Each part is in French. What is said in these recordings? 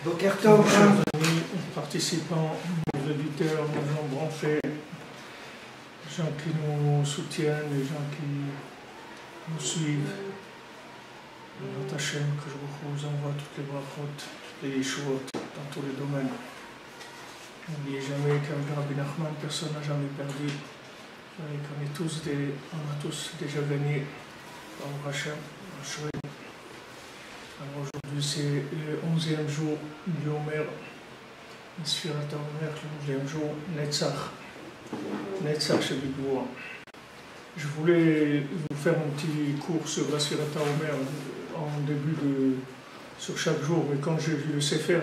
Boker Tov, chers amis, participants, nos auditeurs, nos gens branchés, les gens qui nous soutiennent, les gens qui nous suivent. Notre Hachem, que je vous envoie toutes les brachot, toutes les yeshuot dans tous les domaines. N'oubliez jamais qu'avec Rabbi Nachman, personne n'a jamais perdu. On a tous déjà gagné par Hachem. Alors aujourd'hui c'est le 11e jour du Omer, Sfirat HaOmer, le 11e jour, Netzach chez Bigbourg. Je voulais vous faire un petit cours sur la Sfirat HaOmer en début sur chaque jour, mais quand j'ai vu le Sefer,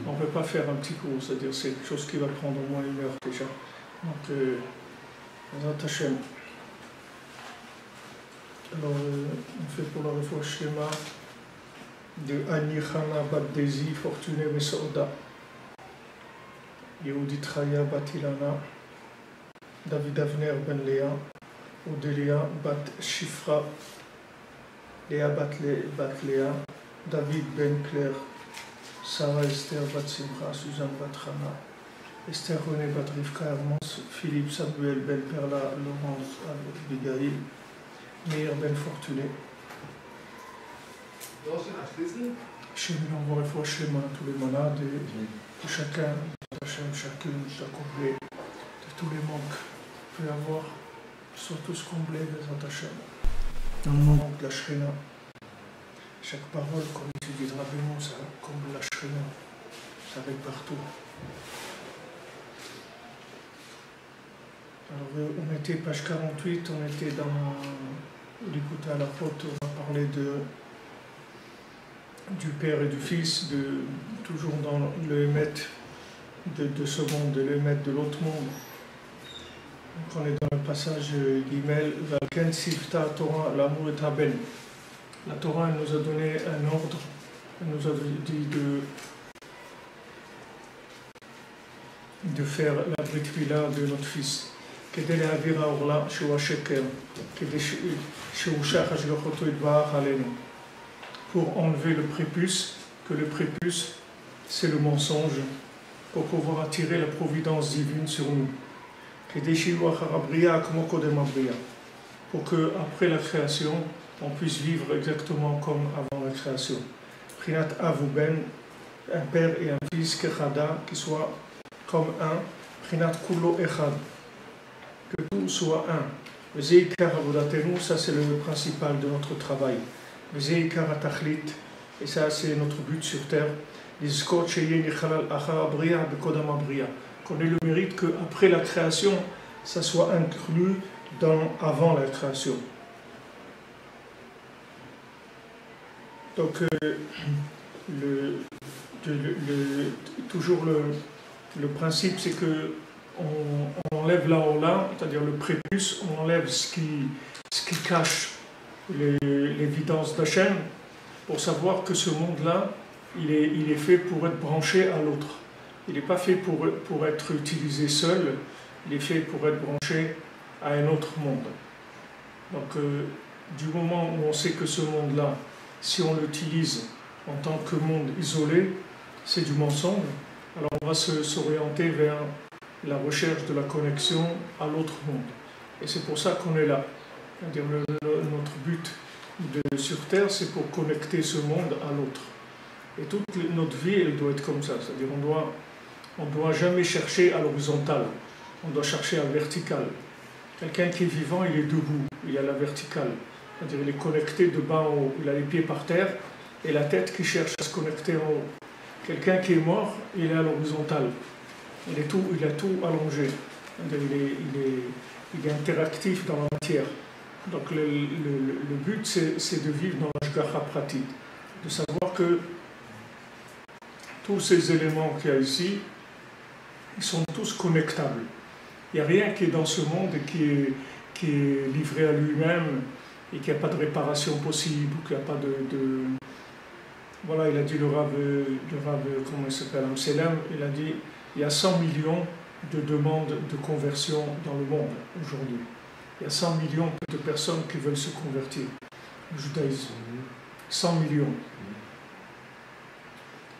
on ne peut pas faire un petit cours, c'est-à-dire c'est quelque chose qui va prendre au moins 1 heure déjà. Donc, Bezrat Hashem. Alors, on fait pour la refoua Shlema de Ani Chana Bat Dezi, Fortuné Mesoda, Yehudit Chaya Bat Ilana, David Avner Ben Léa, Odelia Bat Shifra, Léa Bat Léa, David Ben Claire, Sarah Esther Bat Simcha, Suzanne Bat Chana, Esther René Bat Rivka Hermance, Philippe Samuel Ben Perla, Laurence Abigail, Meir Ben Fortuné. Hachem envoie le Shlema à tous les malades et chacun, chacune, soit comblé de tous les manques qu'il peut avoir, soit tous comblés de Hachem. Dans le nom de la Shrina, chaque parole qu'on étudie de Rabbeinu, ça comble la Shrina, ça arrive partout. Alors on était page 48, on était dans l'écoute à la faute, on va parler du Père et du Fils, toujours dans le Hémet de ce monde, le Hémet de l'autre monde. Donc on est dans le passage Gimel, Valken Sifta Torah, l'amour et Haben. La Torah elle nous a donné un ordre, elle nous a dit de faire la Brit Mila de notre fils. כדי להעביר העורלה שהוא השקר, כדי שהוא שחש לכותו יתברך עלינו. Pour enlever le prépuce, que le prépuce c'est le mensonge, pour pouvoir attirer la providence divine sur nous. כדי שיהיו אחר הבריאה כמו קודם הבריאה. Pour que après la création, on puisse vivre exactement comme avant la création. מבחינת אב ובן, un père et un fils, כחדה, qui soit comme un, מבחינת כולו אחד. Que tout soit un. Ça c'est le principal de notre travail. Et ça c'est notre but sur terre. Qu'on ait le mérite qu'après la création, ça soit inclus avant la création. Donc toujours le principe c'est que on enlève la Ola, c'est-à-dire le prépuce, on enlève ce qui cache l'évidence d'Hachem, pour savoir que ce monde-là, il est fait pour être branché à l'autre. Il n'est pas fait pour être utilisé seul, il est fait pour être branché à un autre monde. Donc, du moment où on sait que ce monde-là, si on l'utilise en tant que monde isolé, c'est du mensonge, alors on va s'orienter vers la recherche de la connexion à l'autre monde. Et c'est pour ça qu'on est là. C'est-à-dire notre but sur Terre, c'est pour connecter ce monde à l'autre. Et toute notre vie, elle doit être comme ça. C'est-à-dire on doit jamais chercher à l'horizontale, on doit chercher à la verticale. Quelqu'un qui est vivant, il est debout, il est à la verticale. C'est-à-dire il est connecté de bas en haut, il a les pieds par terre et la tête qui cherche à se connecter en haut. Quelqu'un qui est mort, il est à l'horizontale. Il a tout allongé. Il est interactif dans la matière. Donc le but, c'est de vivre dans l'Ashgacha Pratit, de savoir que tous ces éléments qu'il y a ici, ils sont tous connectables. Il n'y a rien qui est dans ce monde qui est livré à lui-même et qu'il n'y a pas de réparation possible, ou qu'il n'y a pas de... Voilà, il a dit le Rav, comment il s'appelle, Amselem, il a dit il y a 100 millions de demandes de conversion dans le monde aujourd'hui. Il y a 100 millions de personnes qui veulent se convertir au judaïsme. 100 millions.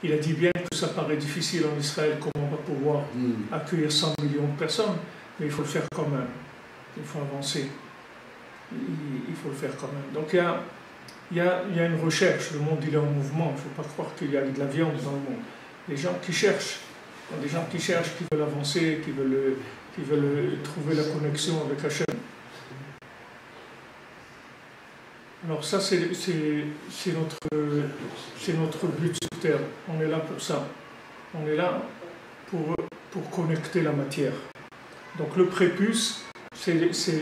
Il a dit bien que ça paraît difficile en Israël, comment on va pouvoir accueillir 100 millions de personnes, mais il faut le faire quand même. Il faut avancer. Il faut le faire quand même. Donc il y a une recherche, le monde il est en mouvement, il ne faut pas croire qu'il y a de la viande dans le monde. Les gens qui cherchent, des gens qui cherchent, qui veulent avancer, qui veulent trouver la connexion avec Hachem. Alors ça, c'est notre but sur Terre. On est là pour ça. On est là pour connecter la matière. Donc le prépuce,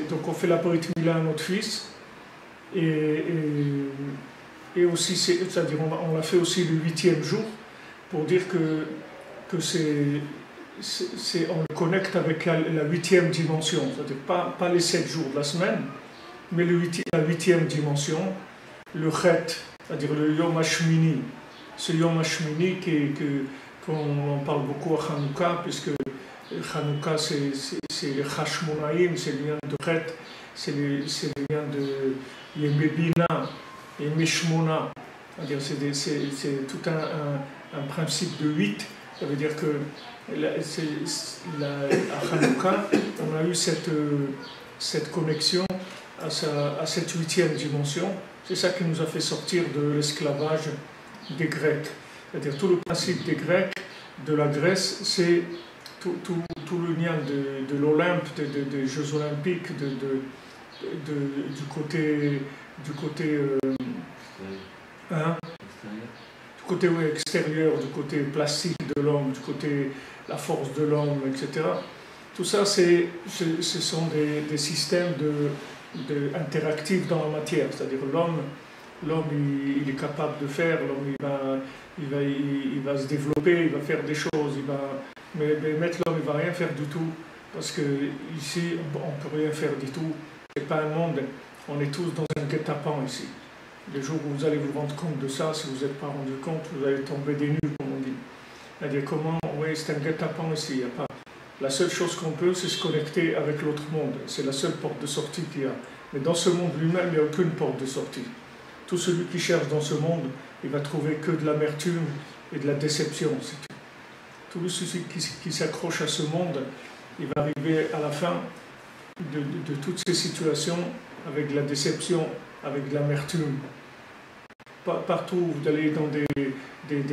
donc on fait la Brit Mila à notre fils, et aussi, c'est-à-dire on l'a fait aussi le 8e jour, pour dire que on le connecte avec la 8e dimension, c'est-à-dire pas les 7 jours de la semaine, mais la 8e dimension, le Chet, c'est-à-dire le Yom HaShmini. Ce Yom HaShmini qu'on en parle beaucoup à Hanouka, puisque Hanouka c'est le Hashmonaïm, c'est le lien de Chet, c'est le lien de Yemebina et Meshmona. C'est-à-dire c'est tout un principe de 8. Ça veut dire que à Hanouka, on a eu cette connexion à cette 8e dimension. C'est ça qui nous a fait sortir de l'esclavage des Grecs. C'est-à-dire tout le principe des Grecs, de la Grèce, c'est tout le lien de l'Olympe, des Jeux Olympiques, du côté extérieur, du côté plastique de l'homme, du côté la force de l'homme, etc. Tout ça, ce sont des systèmes interactifs dans la matière. C'est-à-dire l'homme, il est capable de faire, l'homme il va se développer, il va faire des choses, mais mettre l'homme, il ne va rien faire du tout, parce que ici, on ne peut rien faire du tout. C'est pas un monde, on est tous dans un guet-apens ici. Les jours où vous allez vous rendre compte de ça, si vous n'êtes pas rendu compte, vous allez tomber des nues, comme on dit. C'est-à-dire comment, oui, c'est un guet-apens ici, il n'y a pas. La seule chose qu'on peut, c'est se connecter avec l'autre monde. C'est la seule porte de sortie qu'il y a. Mais dans ce monde lui-même, il n'y a aucune porte de sortie. Tout celui qui cherche dans ce monde, il va trouver que de l'amertume et de la déception. C'est tout. Tout celui qui s'accroche à ce monde, il va arriver à la fin de toutes ces situations avec de la déception, avec de l'amertume. Partout, vous allez dans des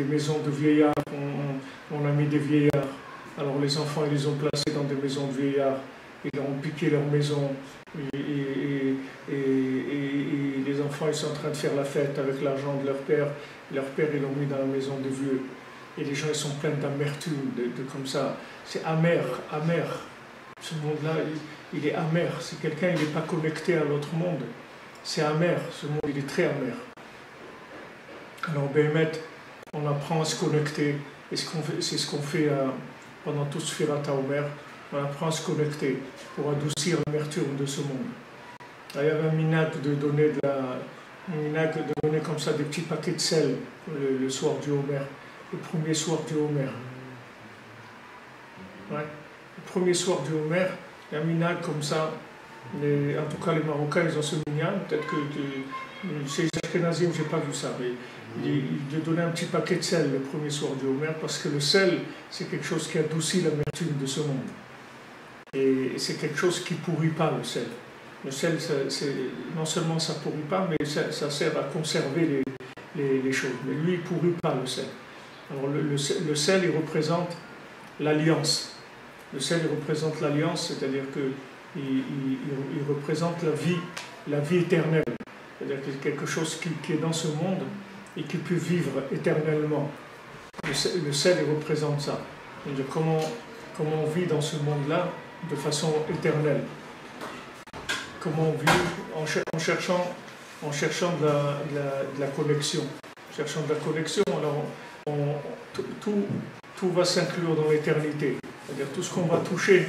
maisons de vieillards, on a mis des vieillards. Alors les enfants, ils les ont placés dans des maisons de vieillards, ils leur ont piqué leur maison, et les enfants, ils sont en train de faire la fête avec l'argent de leur père. Leur père, ils l'ont mis dans la maison des vieux. Et les gens, ils sont pleins d'amertume, comme ça. C'est amer. Ce monde-là, il est amer. Si quelqu'un n'est pas connecté à l'autre monde, c'est amer. Ce monde, il est très amer. Alors, Béhémet, on apprend à se connecter. Et c'est ce qu'on fait pendant tout Sfirat HaOmer. On apprend à se connecter pour adoucir l'amertume de ce monde. Là, il y avait un minag de donner comme ça des petits paquets de sel le soir du Homer. Le premier soir du Homer. Ouais. Le premier soir du Homer, il y a un minag comme ça En tout cas, les Marocains, ils ont ce minyan. Peut-être que chez les Ashkenazim, je n'ai pas vu ça. Mais de donner un petit paquet de sel le premier soir du Homer, parce que le sel, c'est quelque chose qui adoucit l'amertume de ce monde. Et c'est quelque chose qui ne pourrit pas le sel. Le sel, non seulement ça ne pourrit pas, mais ça sert à conserver les choses. Mais lui, il ne pourrit pas le sel. Alors le sel, il représente l'alliance. Le sel, il représente l'alliance, c'est-à-dire qu'il représente la vie éternelle. C'est-à-dire que c'est quelque chose qui est dans ce monde et qui peut vivre éternellement. Le sel, il représente ça. C'est-à-dire comment on vit dans ce monde-là de façon éternelle. Comment on vit en cherchant de la connexion. En cherchant de la connexion, alors tout va s'inclure dans l'éternité. C'est-à-dire tout ce qu'on va toucher,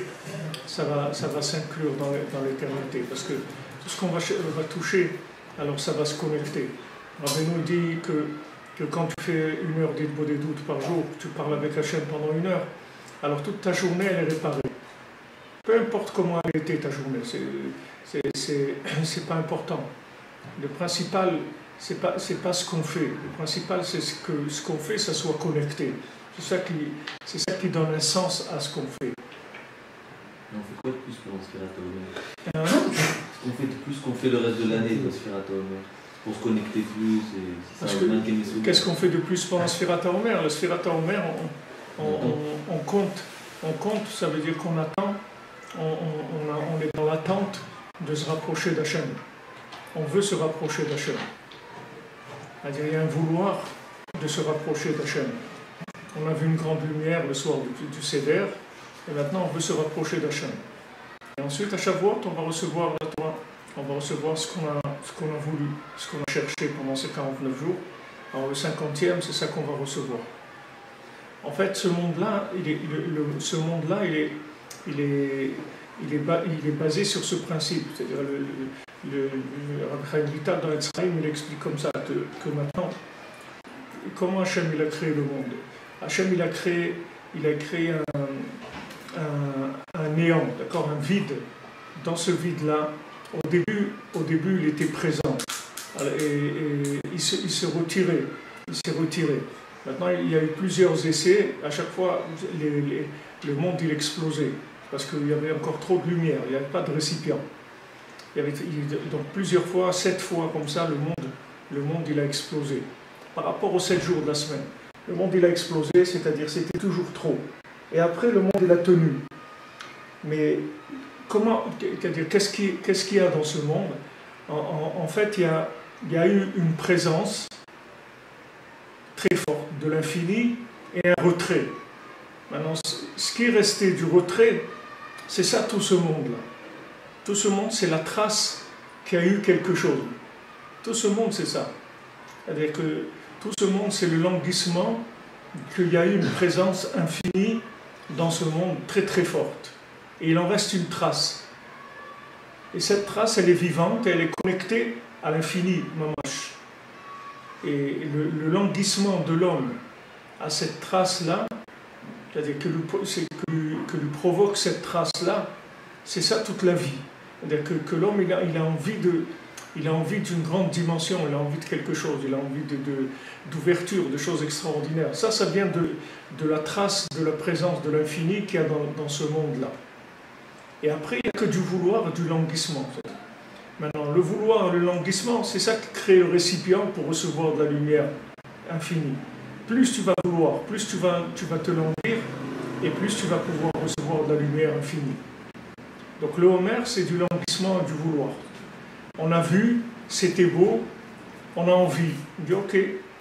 ça va s'inclure dans l'éternité. Parce que tout ce qu'on va toucher, alors ça va se connecter. Rabbeinu dit que quand tu fais 1 heure d'Hitbodedut des doutes par jour, tu parles avec Hachem pendant 1 heure, alors toute ta journée, elle est réparée. Peu importe comment elle était ta journée, c'est pas important. Le principal, c'est pas ce qu'on fait. Le principal, c'est ce qu'on fait, ça soit connecté. C'est ça qui donne un sens à ce qu'on fait. On fait quoi de plus pour Sfirat HaOmer? On fait de plus qu'on fait le reste de l'année dans Sfirat HaOmer, pour se connecter plus. Qu'est-ce qu'on fait de plus pendant Sfirat HaOmer? Le Sfirat HaOmer, on compte, ça veut dire qu'on attend, on est dans l'attente de se rapprocher d'Hachem. On veut se rapprocher d'Hachem. C'est-à-dire il y a un vouloir de se rapprocher d'Hachem. On a vu une grande lumière le soir du Seder, et maintenant on veut se rapprocher d'Hachem. Et ensuite, à Shavuot, on va recevoir la Torah, on va recevoir ce qu'on a voulu, ce qu'on a cherché pendant ces 49 jours. Alors le 50e, c'est ça qu'on va recevoir. En fait, ce monde-là, il est basé sur ce principe. C'est-à-dire, le Rabbi Chaim Vital dans l'Etzraïm, il explique comme ça que maintenant, comment Hachem il a créé le monde. Hachem il a créé un néant, d'accord, un vide. Dans ce vide-là, au début, il était présent. Et il s'est retiré. Maintenant, il y a eu plusieurs essais. À chaque fois, le monde il explosait. Parce qu'il y avait encore trop de lumière. Il n'y avait pas de récipient. Donc plusieurs fois, 7 fois comme ça, le monde il a explosé. Par rapport aux 7 jours de la semaine. Le monde il a explosé, c'est-à-dire c'était toujours trop. Et après, le monde il a tenu. Mais qu'est-ce qu'il y a dans ce monde? En fait, il y a eu une présence très forte de l'infini et un retrait. Maintenant, ce qui est resté du retrait, c'est ça tout ce monde-là. Tout ce monde, c'est la trace qu'il y a eu quelque chose. Tout ce monde, c'est ça. C'est-à-dire que tout ce monde, c'est le languissement qu'il y a eu une présence infinie dans ce monde très très forte. Et il en reste une trace. Et cette trace, elle est vivante et elle est connectée à l'infini, mamash. Et le languissement de l'homme à cette trace-là, c'est-à-dire que lui provoque cette trace-là, c'est ça toute la vie. C'est-à-dire que l'homme, il a envie d'une grande dimension, il a envie de quelque chose, il a envie d'ouverture, de choses extraordinaires. Ça vient de la trace, de la présence de l'infini qu'il y a dans ce monde-là. Et après, il n'y a que du vouloir et du languissement. Maintenant, le vouloir et le languissement, c'est ça qui crée le récipient pour recevoir de la lumière infinie. Plus tu vas vouloir, plus tu vas te languir, et plus tu vas pouvoir recevoir de la lumière infinie. Donc le Homer, c'est du languissement et du vouloir. On a vu, c'était beau, on a envie. On dit ok,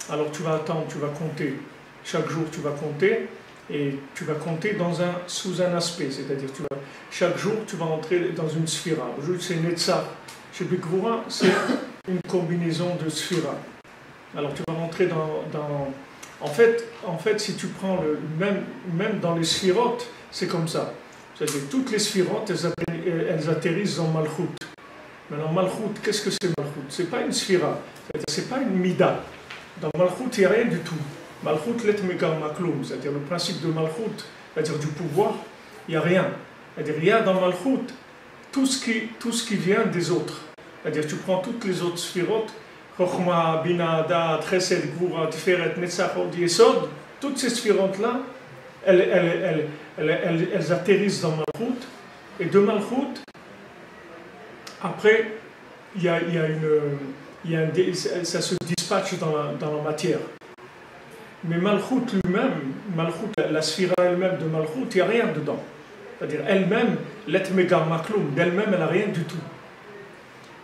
alors tu vas attendre, tu vas compter. Chaque jour, tu vas compter, et tu vas compter sous un aspect. C'est-à-dire, chaque jour, tu vas entrer dans une sphira. Aujourd'hui, c'est Netzach. Chez Bikvura, c'est une combinaison de sphira. Alors tu vas rentrer dans En fait, si tu prends même dans les sphirotes, c'est comme ça. C'est-à-dire toutes les sphirotes, elles atterrissent dans Malchut. Maintenant, Malchut, qu'est-ce que c'est Malchut? C'est pas une sphira, c'est pas une mida. Dans Malchut, il n'y a rien du tout. Malchut let megar maklum, c'est-à-dire le principe de Malchut, c'est-à-dire du pouvoir, il n'y a rien. C'est-à-dire il y a dans Malchut tout ce qui vient des autres. C'est-à-dire, tu prends toutes les autres sphirotes, Chokhmah, Bina, Da'at, Chesed, Gvura, Tiferet, Netzach, Hod, Yesod, toutes ces sphirotes-là, elles atterrissent dans Malchut, et de Malchut, après, ça se dispatche dans la matière. Mais Malchut lui-même, la sphira elle-même de Malchut, il n'y a rien dedans. C'est-à-dire elle-même, l'et megar makloum, d'elle-même, elle n'a rien du tout.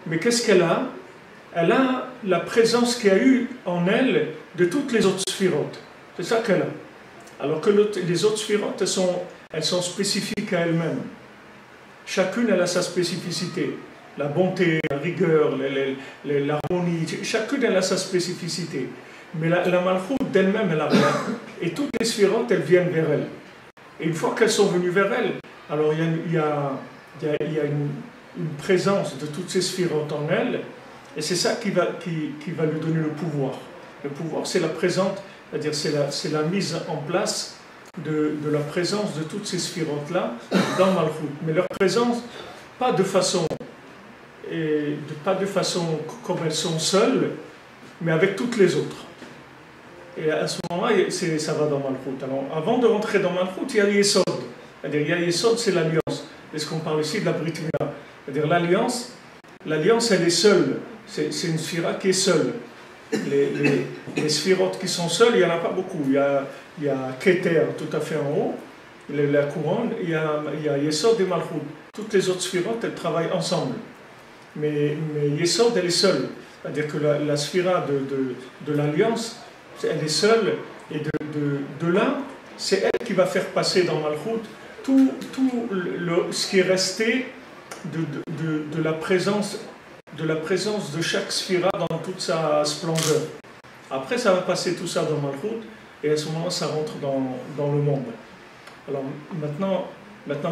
Mais qu'est-ce qu'elle a? Elle a la présence qu'il y a eu en elle de toutes les autres sphirotes. C'est ça qu'elle a. Alors que les autres sphirotes, elles sont spécifiques à elles-mêmes. Chacune, elle a sa spécificité. La bonté, la rigueur, l'harmonie, chacune, elle a sa spécificité. Mais la Malchut d'elle-même, elle n'a rien. Et toutes les sphirotes, elles viennent vers elle. Et une fois qu'elles sont venues vers elle, alors il y a une présence de toutes ces sphirotes en elle, et c'est ça qui va lui donner le pouvoir. Le pouvoir, c'est la présence, c'est-à-dire c'est la mise en place de la présence de toutes ces sphirotes-là dans Malchut. Mais leur présence, pas de façon comme elles sont seules, mais avec toutes les autres. Et à ce moment-là, ça va dans Malchut. Alors, avant de rentrer dans Malchut, il y a Yesod. C'est-à-dire, il y a Yesod, c'est l'alliance. Est-ce qu'on parle ici de la Brit Mila? C'est-à-dire, l'alliance, elle est seule. C'est une sphira qui est seule. Les sphirotes qui sont seules, il n'y en a pas beaucoup. Il y a Keter tout à fait en haut, la couronne, il y a Yesod et Malchut. Toutes les autres sphirotes, elles travaillent ensemble. Mais Yesod, elle est seule. C'est-à-dire que la sphira de l'alliance, elle est seule, et de là, c'est elle qui va faire passer dans Malchut tout ce qui est resté de la présence de chaque sphira dans toute sa splendeur. Après, ça va passer tout ça dans Malchut, et à ce moment-là, ça rentre dans le monde. Alors maintenant,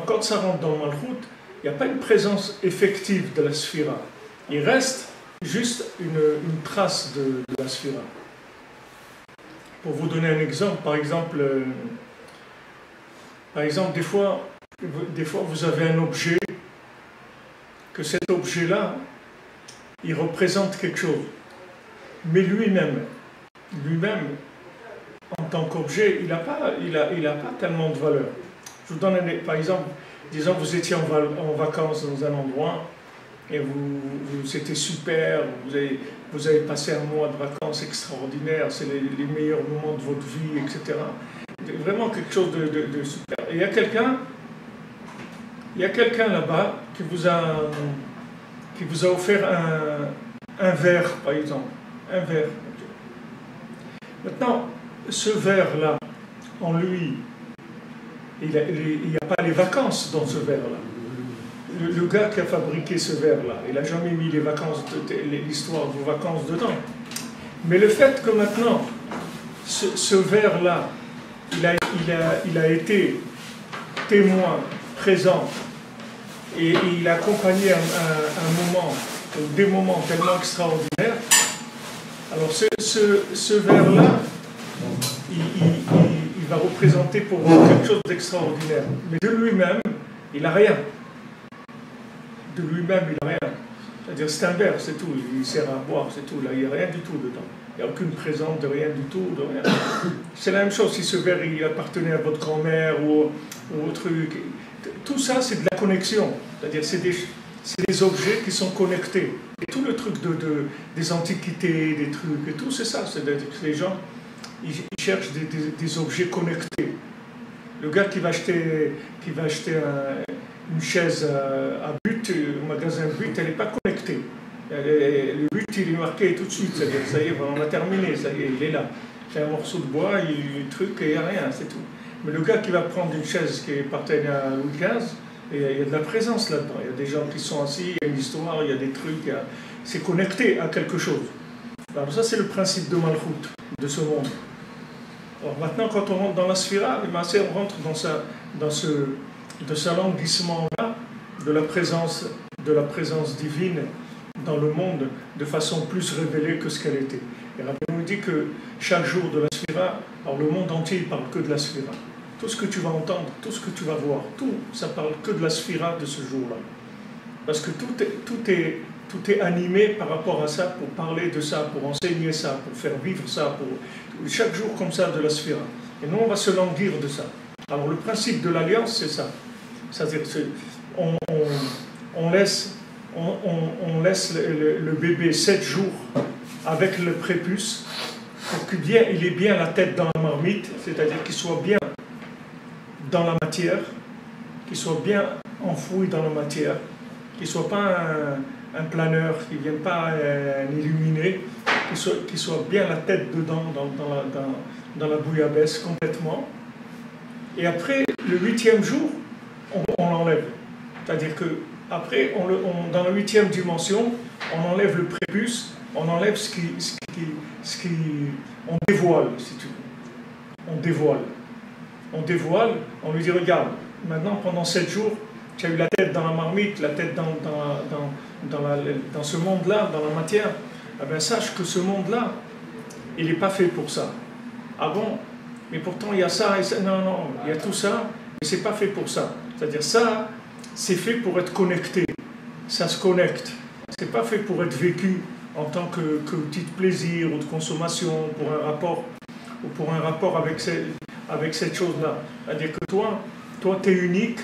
quand ça rentre dans Malchut, il n'y a pas une présence effective de la sphira. Il reste juste une trace de la sphira. Pour vous donner un exemple, par exemple, des fois, vous avez un objet, que cet objet-là, il représente quelque chose. Mais lui-même, en tant qu'objet, il n'a pas tellement de valeur. Je vous donne par exemple, disons que vous étiez en vacances dans un endroit, et c'était super, vous avez passé un mois de vacances extraordinaire, c'est les meilleurs moments de votre vie, etc. Vraiment quelque chose de super. Et il y a quelqu'un là-bas qui vous a offert un verre, par exemple. Un verre. Maintenant, ce verre-là, en lui, il n'y a pas les vacances dans ce verre-là. Le gars qui a fabriqué ce verre-là, il n'a jamais mis l'histoire de vos vacances dedans. Mais le fait que maintenant, ce verre-là, il a été témoin, présent, et il a accompagné un moment, des moments tellement extraordinaires, alors ce verre-là, il va représenter pour vous quelque chose d'extraordinaire. Mais de lui-même, il n'a rien. De lui-même, il n'a rien. C'est-à-dire, c'est un verre, c'est tout. Il sert à boire, c'est tout. Là, il n'y a rien du tout dedans. Il n'y a aucune présence de rien du tout, de rien. C'est la même chose si ce verre, il appartenait à votre grand-mère ou au truc. Tout ça, c'est de la connexion. C'est-à-dire, c'est des objets qui sont connectés. Et tout le truc des antiquités, des trucs et tout, c'est ça. C'est-à-dire que les gens, ils cherchent des objets connectés. Le gars qui va acheter une chaise à but, au magasin but, elle n'est pas connectée. Le but, il est marqué tout de suite. C'est-à-dire, ça y est, on a terminé, ça y est, il est là. C'est un morceau de bois, un truc, et il n'y a rien, c'est tout. Mais le gars qui va prendre une chaise qui appartenait à Louis XV, il y a de la présence là-dedans. Il y a des gens qui sont assis, il y a une histoire, il y a des trucs, c'est connecté à quelque chose. Alors ça, c'est le principe de Malchut, de ce monde. Alors maintenant, quand on rentre dans la sphira, on rentre dans ce languissement-là de la présence divine dans le monde de façon plus révélée que ce qu'elle était. Et Rabbi nous dit que chaque jour de la sphira, alors le monde entier ne parle que de la sphira. Tout ce que tu vas entendre, tout ce que tu vas voir, tout, ça parle que de la sphira de ce jour-là. Parce que tout est animé par rapport à ça, pour parler de ça, pour enseigner ça, pour faire vivre ça, pour chaque jour comme ça de la sphère. Et nous, on va se languir de ça. Alors le principe de l'alliance, c'est ça. C'est-à-dire on laisse le bébé 7 jours avec le prépuce pour qu'il ait bien la tête dans la marmite, c'est-à-dire qu'il soit bien dans la matière, qu'il soit bien enfoui dans la matière, qu'il ne soit pas un planeur, qu'il ne vienne pas un illuminé, qu'il soit bien la tête dedans, dans la bouillabaisse complètement. Et après, le 8e jour, on l'enlève. C'est-à-dire que après, dans la 8e dimension, on enlève le prépuce, on enlève on dévoile, si tu veux. On dévoile, on lui dit, regarde, maintenant pendant 7 jours, tu as eu la tête dans la marmite, la tête dans ce monde-là, dans la matière. Eh bien, sache que ce monde-là, il n'est pas fait pour ça. Ah bon? Mais pourtant il y a ça et ça. Non, non, il y a tout ça, mais c'est pas fait pour ça. C'est-à-dire ça, c'est fait pour être connecté. Ça se connecte. C'est pas fait pour être vécu en tant que outil de plaisir ou de consommation, pour un rapport avec cette chose-là. C'est-à-dire que toi tu es unique,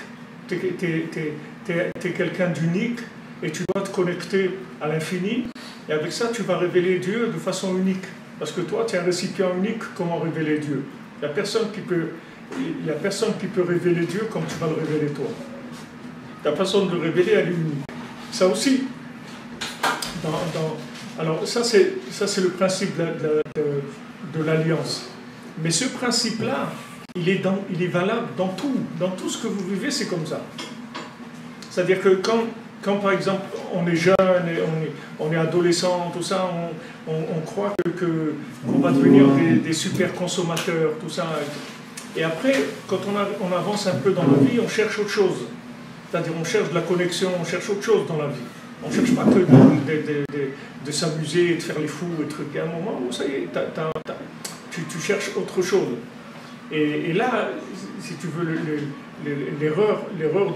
tu es quelqu'un d'unique, et tu dois te connecter à l'infini, et avec ça tu vas révéler Dieu de façon unique. Parce que toi, tu es un récipient unique, comment révéler Dieu. Il n'y a personne qui peut révéler Dieu comme tu vas le révéler toi. Ta façon de le révéler, elle est unique. Ça aussi, alors ça c'est le principe de l'alliance. Mais ce principe-là, il est valable dans tout ce que vous vivez, c'est comme ça. C'est-à-dire que quand par exemple on est jeune, et on est adolescent, tout ça, on croit qu'on va devenir des super consommateurs, tout ça. Et après, quand on avance un peu dans la vie, on cherche autre chose. C'est-à-dire on cherche de la connexion, on cherche autre chose dans la vie. On ne cherche pas que de s'amuser, de faire les fous et trucs. Il y a un moment où ça y est, tu cherches autre chose. Et là, si tu veux, l'erreur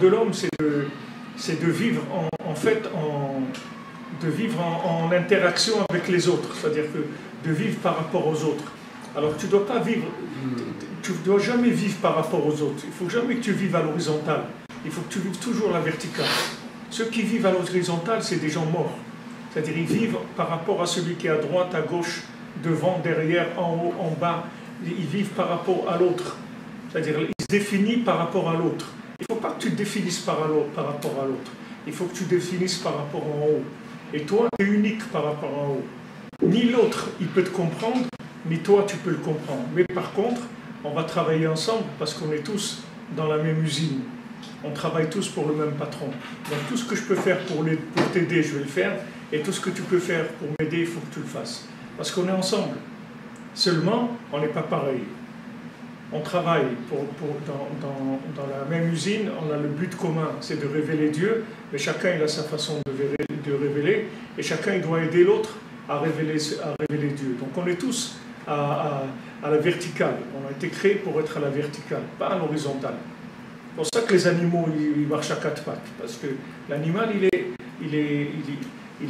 de l'homme, c'est de vivre en interaction avec les autres, c'est-à-dire de vivre par rapport aux autres. Alors tu dois jamais vivre par rapport aux autres. Il faut jamais que tu vives à l'horizontale. Il faut que tu vives toujours la verticale. Ceux qui vivent à l'horizontale, c'est des gens morts. C'est-à-dire ils vivent par rapport à celui qui est à droite, à gauche, devant, derrière, en haut, en bas. Ils vivent par rapport à l'autre. C'est-à-dire ils se définissent par rapport à l'autre. Il ne faut pas que tu te définisses par rapport à l'autre. Il faut que tu définisses par rapport en haut. Et toi, tu es unique par rapport en haut. Ni l'autre, il peut te comprendre, ni toi, tu peux le comprendre. Mais par contre, on va travailler ensemble parce qu'on est tous dans la même usine. On travaille tous pour le même patron. Donc tout ce que je peux faire pour t'aider, je vais le faire. Et tout ce que tu peux faire pour m'aider, il faut que tu le fasses. Parce qu'on est ensemble. Seulement, on n'est pas pareil. On travaille dans la même usine, on a le but commun, c'est de révéler Dieu, mais chacun il a sa façon de révéler, et chacun il doit aider l'autre à révéler Dieu. Donc on est tous à la verticale, on a été créés pour être à la verticale, pas à l'horizontale. C'est pour ça que les animaux ils marchent à 4 pattes, parce que l'animal il est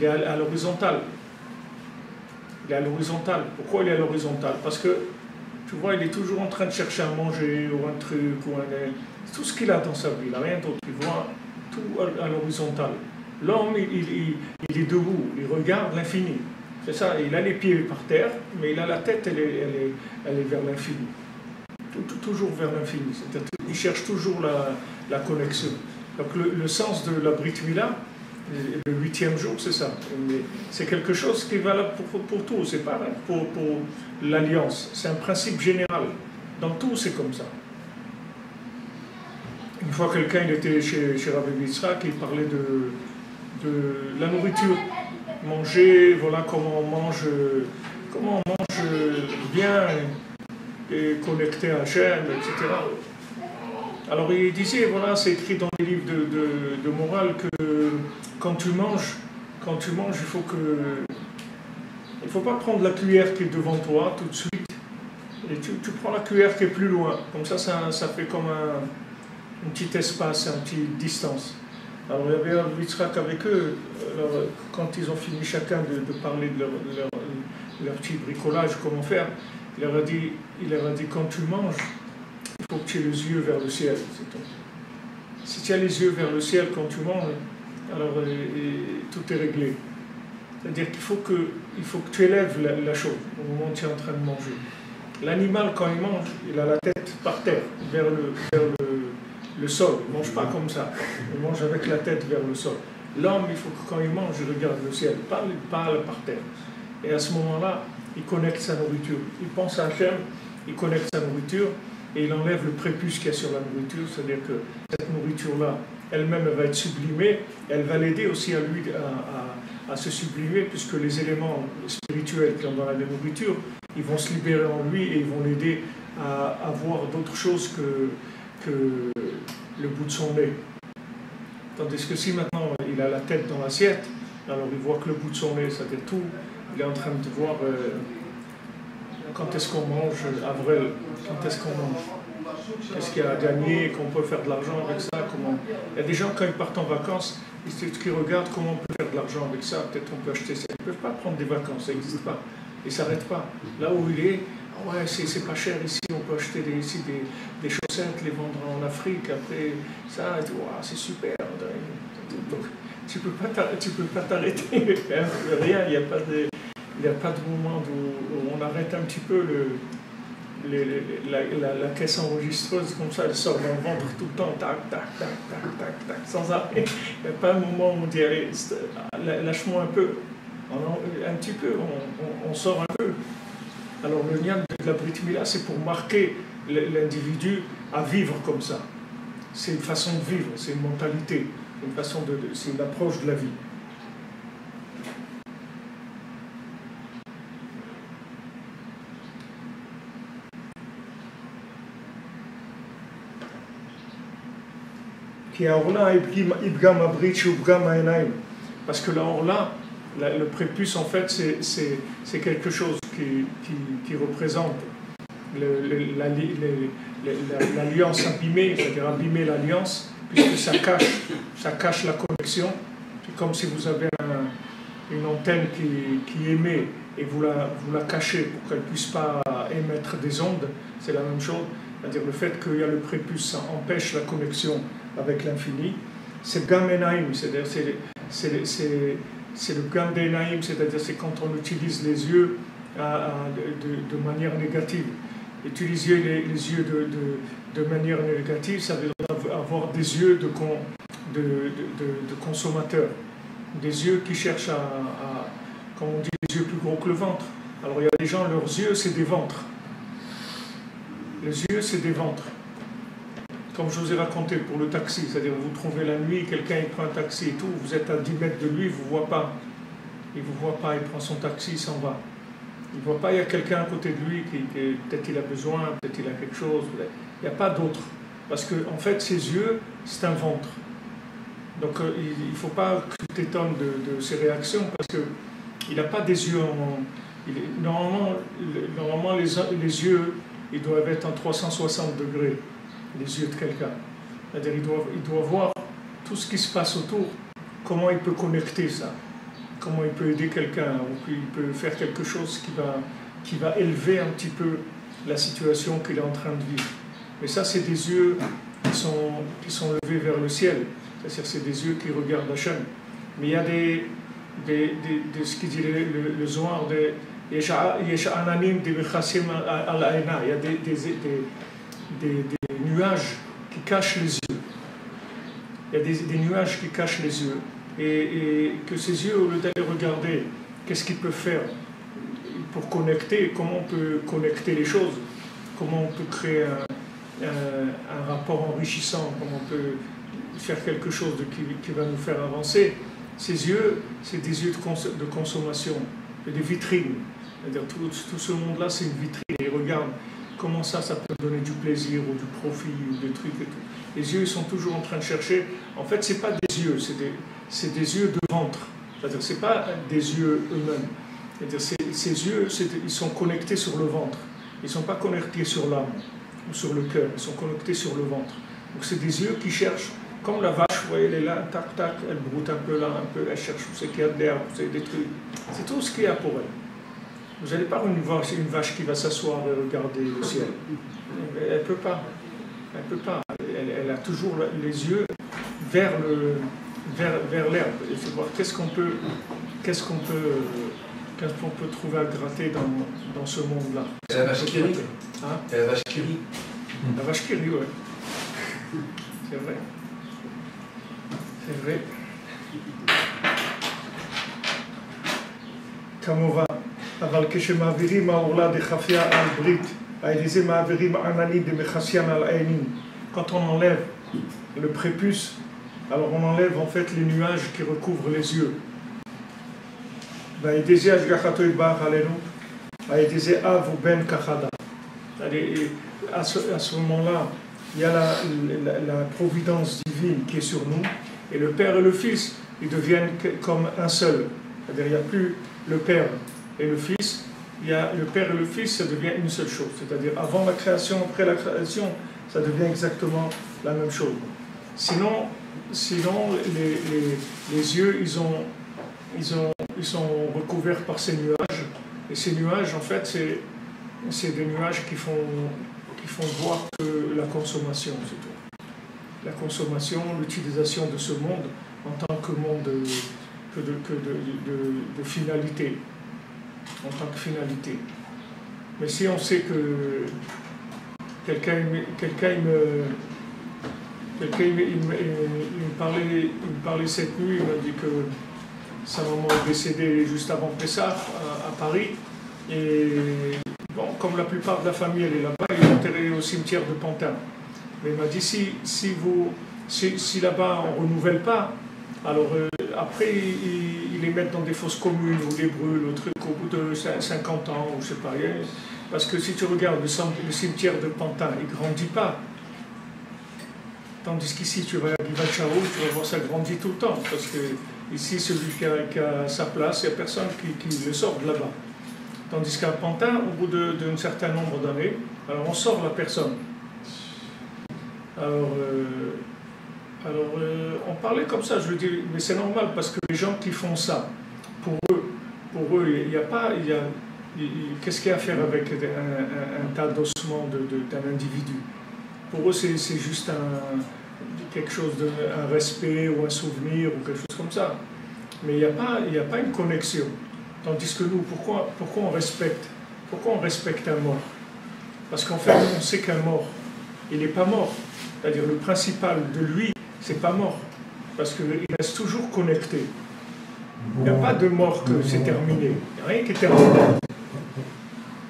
à l'horizontale. Il est à l'horizontale. Pourquoi il est à l'horizontale? Parce que tu vois, il est toujours en train de chercher à manger, ou un truc, tout ce qu'il a dans sa vie, il n'a rien d'autre, il voit tout à l'horizontale. L'homme, il est debout, il regarde l'infini. C'est ça, il a les pieds par terre, mais il a la tête, elle est vers l'infini. Toujours vers l'infini. Il cherche toujours la connexion. Donc le sens de la Brit Mila, le 8e jour, c'est ça. C'est quelque chose qui est valable pour tout, c'est pas pour l'alliance. C'est un principe général. Dans tout, c'est comme ça. Une fois, quelqu'un était chez Rabbi Yitzhak, il parlait de la nourriture. Manger, voilà comment on mange bien et connecté à Hachem, etc. Alors il disait, voilà, c'est écrit dans les livres de morale que quand tu manges, il faut pas prendre la cuillère qui est devant toi tout de suite, et tu prends la cuillère qui est plus loin. Comme ça fait comme un petit espace, une petite distance. Alors il y avait un Yitzhak avec eux, alors, quand ils ont fini chacun de parler de leur petit bricolage, comment faire, il leur a dit quand tu manges, il faut que tu aies les yeux vers le ciel, c'est tout. Si tu as les yeux vers le ciel quand tu manges, alors tout est réglé. C'est-à-dire qu'il faut que tu élèves la chose au moment où tu es en train de manger. L'animal, quand il mange, il a la tête par terre, vers le sol. Il ne mange pas comme ça. Il mange avec la tête vers le sol. L'homme, il faut que quand il mange, il regarde le ciel, pas par terre. Et à ce moment-là, il connecte sa nourriture. Il pense à Hachem, il connecte sa nourriture et il enlève le prépuce qu'il y a sur la nourriture. C'est-à-dire que cette nourriture-là, elle-même, elle va être sublimée. Elle va l'aider aussi à lui à se sublimer, puisque les éléments spirituels qui sont dans la nourriture, ils vont se libérer en lui et ils vont l'aider à voir d'autres choses que le bout de son nez. Tandis que si maintenant il a la tête dans l'assiette, alors il voit que le bout de son nez, c'est-à-dire tout, il est en train de voir quand est-ce qu'on mange, Avril, quand est-ce qu'on mange, qu'est-ce qu'il y a à gagner, qu'on peut faire de l'argent avec ça, comment... Il y a des gens quand ils partent en vacances, qui regardent comment on peut faire de l'argent avec ça, peut-être on peut acheter ça, ils ne peuvent pas prendre des vacances, ça n'existe pas, ils ne s'arrêtent pas. Là où il est, ouais, c'est pas cher ici, on peut acheter des chaussettes, les vendre en Afrique, après ça, wow, c'est super. Donc, tu peux pas t'arrêter, rien, il n'y a pas de moment où on arrête un petit peu la caisse enregistreuse, comme ça, elle sort dans le ventre tout le temps, tac, tac, tac, tac, tac, tac, sans arrêt. Il n'y a pas un moment où on dit, allez, lâche-moi un peu, un petit peu, on sort un peu. Alors le nian de la Brit Mila, c'est pour marquer l'individu à vivre comme ça. C'est une façon de vivre, c'est une mentalité, c'est une approche de la vie. Parce que là, le prépuce, en fait, c'est quelque chose qui représente l'alliance abîmée, c'est-à-dire abîmer l'alliance, puisque ça cache la connexion. C'est comme si vous avez une antenne qui émet et vous la cachez pour qu'elle ne puisse pas émettre des ondes, c'est la même chose. C'est-à-dire le fait qu'il y a le prépuce, ça empêche la connexion avec l'infini. C'est Gamenaim, c'est-à-dire c'est le Gam d'Enaïm, c'est-à-dire c'est quand on utilise les yeux de manière négative. Utiliser les yeux de manière négative, ça veut dire avoir des yeux de consommateur, des yeux qui cherchent comme on dit, les yeux plus gros que le ventre. Alors il y a des gens, leurs yeux, c'est des ventres. Les yeux, c'est des ventres. Comme je vous ai raconté pour le taxi, c'est-à-dire vous trouvez la nuit, quelqu'un il prend un taxi et tout, vous êtes à 10 mètres de lui, il ne vous voit pas. Il ne vous voit pas, il prend son taxi, il s'en va. Il ne voit pas, il y a quelqu'un à côté de lui qui peut-être il a besoin, peut-être il a quelque chose. Il n'y a pas d'autre. Parce que en fait, ses yeux, c'est un ventre. Donc il ne faut pas que tu t'étonnes de ses réactions parce qu'il n'a pas des yeux normalement les yeux, ils doivent être en 360 degrés, les yeux de quelqu'un. C'est-à-dire il doit voir tout ce qui se passe autour, comment il peut connecter ça, comment il peut aider quelqu'un, ou il peut faire quelque chose qui va élever un petit peu la situation qu'il est en train de vivre. Mais ça, c'est des yeux qui sont levés vers le ciel, c'est-à-dire c'est des yeux qui regardent Hachem. Mais il y a ce qu'il dit le Zohar, il y a des nuages qui cachent les yeux. Il y a des nuages qui cachent les yeux. Et que ces yeux, au lieu d'aller regarder qu'est-ce qu'ils peuvent faire pour connecter, comment on peut connecter les choses, comment on peut créer un rapport enrichissant, comment on peut faire quelque chose qui va nous faire avancer, ces yeux, c'est des yeux de consommation, des vitrines. C'est-à-dire tout ce monde-là, c'est une vitrine. Et regarde comment ça peut donner du plaisir ou du profit ou des trucs et tout. Les yeux, ils sont toujours en train de chercher. En fait, c'est pas des yeux, c'est des yeux de ventre. C'est-à-dire, c'est pas des yeux eux-mêmes. C'est-à-dire, ces yeux, ils sont connectés sur le ventre. Ils ne sont pas connectés sur l'âme ou sur le cœur. Ils sont connectés sur le ventre. Donc, c'est des yeux qui cherchent, comme la vache, voyez, elle est là, tac, tac, elle broute un peu là, un peu, elle cherche où c'est qu'il y a de l'herbe, où c'est des trucs. C'est tout ce qu'il y a pour elle. Vous n'allez pas voir une vache qui va s'asseoir et regarder le ciel. Elle ne peut pas. Elle peut pas. Elle a toujours les yeux vers l'herbe. Il faut voir qu'est-ce qu'on peut trouver à gratter dans ce monde-là. La vache qui rit. Hein? La vache qui rit. La vache qui rit, oui. C'est vrai. C'est vrai. כמובן, אבל כשמעבירים העורלה דחפיה על ברית, על ידי זה מעבירים עננים דמכסיין על העינים. Quand on enlève le prépuce, alors on enlève en fait les nuages qui recouvrent les yeux. ועל ידי זה השגחתו יתברך עלינו, על ידי זה אב ובן כחדה. À ce moment-là, il y a la providence divine qui est sur nous, et le Père et le Fils, ils deviennent comme un seul. C'est-à-dire, il n'y a plus le Père et le Fils, il y a le Père et le Fils, ça devient une seule chose. C'est-à-dire, avant la création, après la création, ça devient exactement la même chose. Sinon les yeux, ils sont recouverts par ces nuages, et ces nuages, en fait, c'est des nuages qui font voir que la consommation, c'est tout. La consommation, l'utilisation de ce monde en tant que monde de finalité, en tant que finalité. Mais si on sait que quelqu'un me parlait cette nuit, il m'a dit que sa maman est décédée juste avant Pessah à Paris, et bon, comme la plupart de la famille elle est là-bas, il est enterré au cimetière de Pantin. Mais il m'a dit si là-bas on ne renouvelle pas, alors après ils les mettent dans des fosses communes ou les brûlent au truc au bout de 50 ans ou je sais pas. Parce que si tu regardes le cimetière de Pantin, il ne grandit pas. Tandis qu'ici tu vas à Givachao, tu vas voir ça grandit tout le temps. Parce que ici celui qui a sa place, il n'y a personne qui le sort de là-bas. Tandis qu'à Pantin, au bout d'un certain nombre d'années, alors on sort la personne. Alors on parlait comme ça, je veux dire, mais c'est normal parce que les gens qui font ça, pour eux, il n'y a pas, qu'est-ce qu'il y a à faire avec un tas d'ossements d'un individu? Pour eux, c'est juste quelque chose un respect ou un souvenir ou quelque chose comme ça. Mais il n'y a pas une connexion. Tandis que nous, pourquoi on respecte un mort? Parce qu'en fait, on sait qu'un mort, il n'est pas mort. C'est-à-dire le principal de lui, c'est pas mort. Parce qu'il reste toujours connecté. Il n'y a pas de mort que c'est terminé. Il n'y a rien qui est terminé.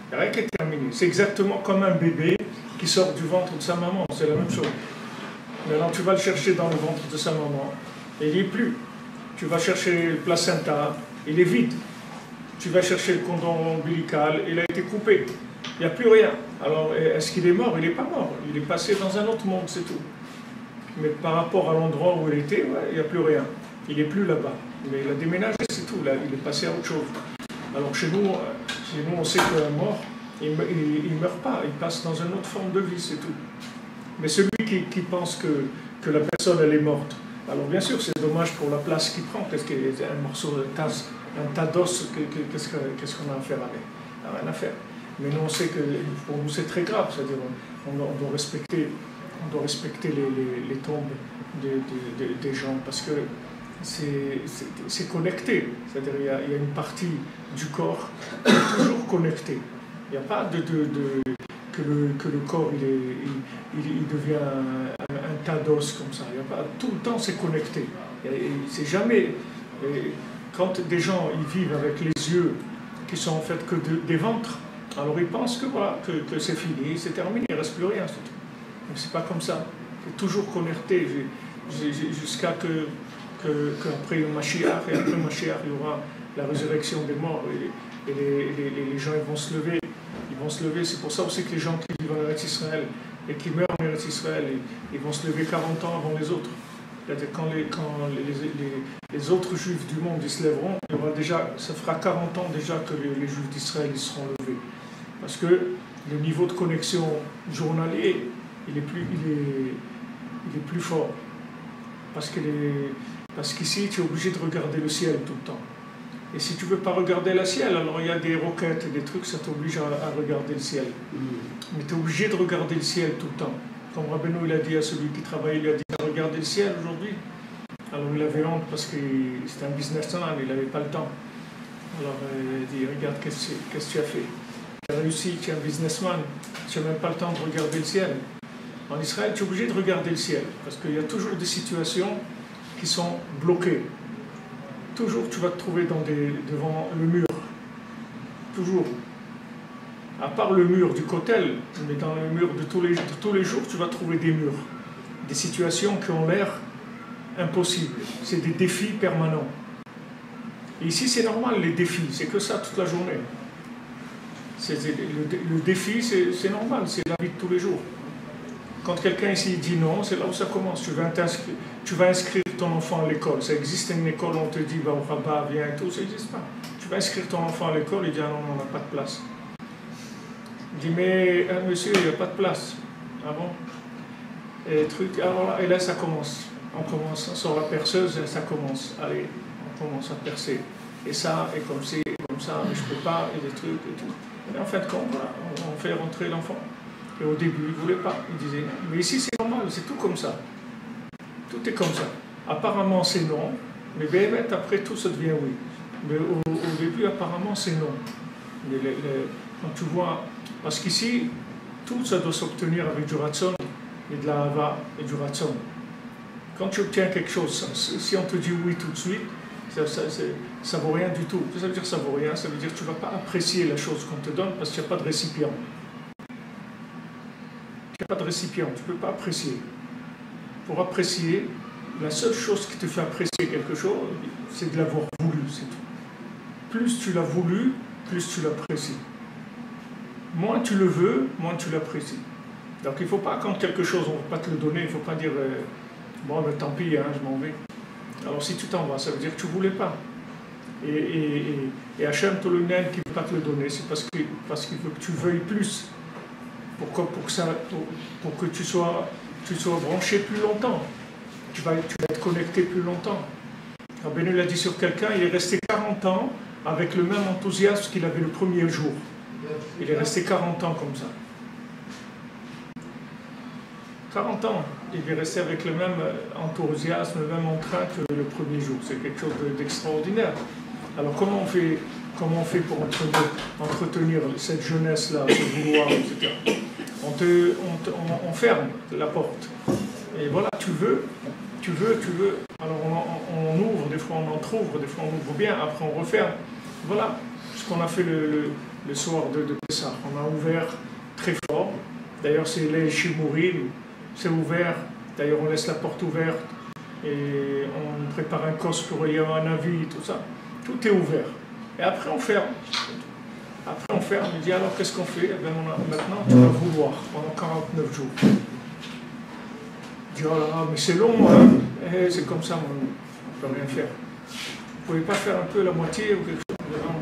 Il n'y a rien qui est terminé. C'est exactement comme un bébé qui sort du ventre de sa maman. C'est la même chose. Maintenant, tu vas le chercher dans le ventre de sa maman et il n'y est plus. Tu vas chercher le placenta, il est vide. Tu vas chercher le cordon ombilical, il a été coupé. Il n'y a plus rien. Alors, est-ce qu'il est mort? Il n'est pas mort. Il est passé dans un autre monde, c'est tout. Mais par rapport à l'endroit où il était, ouais, il n'y a plus rien. Il n'est plus là-bas. Mais il a déménagé, c'est tout. Là, il est passé à autre chose. Alors, chez nous on sait qu'un mort, il ne meurt pas. Il passe dans une autre forme de vie, c'est tout. Mais celui qui pense que la personne, elle est morte, alors bien sûr, c'est dommage pour la place qu'il prend. Qu'est-ce qu'il y a un morceau de tasse, un tas d'os, qu'est-ce qu'on a à faire avec? On n'a rien à faire. Mais nous, on sait que pour nous, c'est très grave. C'est-à-dire, on doit respecter les tombes des gens parce que c'est connecté. C'est-à-dire, il y a une partie du corps qui est toujours connectée. Il n'y a pas que le corps il devient un tas d'os comme ça. Il y a pas, tout le temps, c'est connecté. C'est jamais... Quand des gens ils vivent avec les yeux qui sont en fait que des ventres, alors ils pensent que voilà, que c'est fini, c'est terminé, il ne reste plus rien. Mais c'est pas comme ça. C'est toujours connecté jusqu'à qu'après le Mashiach, et après le Mashiach, il y aura la résurrection des morts et les gens ils vont se lever. Ils vont se lever. C'est pour ça aussi que les gens qui vivent en Eretz Israël et qui meurent en Eretz Israël, ils vont se lever 40 ans avant les autres. C'est-à-dire quand les autres juifs du monde ils se lèveront, il y aura déjà, ça fera 40 ans déjà que les juifs d'Israël ils seront levés. Parce que le niveau de connexion journalier, il est plus fort. Parce qu'ici, tu es obligé de regarder le ciel tout le temps. Et si tu ne veux pas regarder le ciel, alors il y a des roquettes et des trucs, ça t'oblige à regarder le ciel. Mais tu es obligé de regarder le ciel tout le temps. Comme Rabbeinu il a dit à celui qui travaille, il a dit « Regardez le ciel aujourd'hui ». Alors il avait honte parce que c'était un businessman, il n'avait pas le temps. Alors il a dit « Regarde, qu'est-ce que tu as fait? Tu as réussi, tu es un businessman, tu n'as même pas le temps de regarder le ciel. » En Israël, tu es obligé de regarder le ciel, parce qu'il y a toujours des situations qui sont bloquées. Toujours, tu vas te trouver devant le mur. Toujours. À part le mur du kotel, mais dans le mur de tous les jours, tu vas trouver des murs. Des situations qui ont l'air impossibles. C'est des défis permanents. Et ici, c'est normal, les défis. C'est que ça toute la journée. Le défi, c'est normal. C'est la vie de tous les jours. Quand quelqu'un ici dit non, c'est là où ça commence. Tu vas inscrire ton enfant à l'école. Ça existe une école où on te dit, bah, au rabat, viens et tout, ça n'existe pas. Tu vas inscrire ton enfant à l'école, il dit, ah non, on n'a pas de place. Il dit, mais monsieur, il n'y a pas de place. Ah bon? Et là, ça commence. On sort la perceuse et ça commence. Allez, on commence à percer. Et ça, et comme ci, et comme ça, mais je ne peux pas, et des trucs et tout. Et en fait, voilà, on fait rentrer l'enfant. Et au début, il ne voulait pas. Il disait non. Mais ici, c'est normal, c'est tout comme ça. Tout est comme ça. Apparemment, c'est non. Mais bien, après, tout ça devient oui. Mais au début, apparemment, c'est non. Mais quand tu vois... Parce qu'ici, tout ça doit s'obtenir avec du ratson et de la hava et du ratson. Quand tu obtiens quelque chose, si on te dit oui tout de suite, ça vaut rien du tout. Ça veut dire que ça vaut rien. Ça veut dire que tu ne vas pas apprécier la chose qu'on te donne parce qu'il n'y a pas de récipient. Il n'y a pas de récipient, tu ne peux pas apprécier. Pour apprécier, la seule chose qui te fait apprécier quelque chose, c'est de l'avoir voulu, c'est tout. Plus tu l'as voulu, plus tu l'apprécies. Moins tu le veux, moins tu l'apprécies. Donc il ne faut pas, quand quelque chose, on ne va pas te le donner, il ne faut pas dire bon, ben, tant pis, hein, je m'en vais. Alors si tu t'en vas, ça veut dire que tu ne voulais pas. Et Hachem Tolunen qui ne veut pas te le donner, c'est parce qu'il veut que tu veuilles plus. Pourquoi? Pour que tu sois branché plus longtemps. Tu vas être connecté plus longtemps. Rabbeinu l'a dit sur quelqu'un, il est resté 40 ans avec le même enthousiasme qu'il avait le premier jour. Il est resté 40 ans comme ça. 40 ans, il est resté avec le même enthousiasme, le même entrain que le premier jour. C'est quelque chose d'extraordinaire. Alors comment on fait pour entretenir cette jeunesse-là, ce vouloir, etc. On ferme la porte. Et voilà, tu veux. Alors on ouvre, des fois on entrouvre, des fois on ouvre bien, après on referme. Voilà ce qu'on a fait le soir de Pessah. On a ouvert très fort. D'ailleurs, c'est les Shimourim, c'est ouvert. D'ailleurs, on laisse la porte ouverte et on prépare un kos pour y avoir un avis, tout ça. Tout est ouvert. Et après, on ferme. Après, on ferme. On dit alors, qu'est-ce qu'on fait? Eh bien, maintenant, tu vas vouloir pendant 49 jours. On dit oh là là, mais c'est long, hein? C'est comme ça, on ne peut rien faire. Vous ne pouvez pas faire un peu la moitié ou quelque chose? Non, on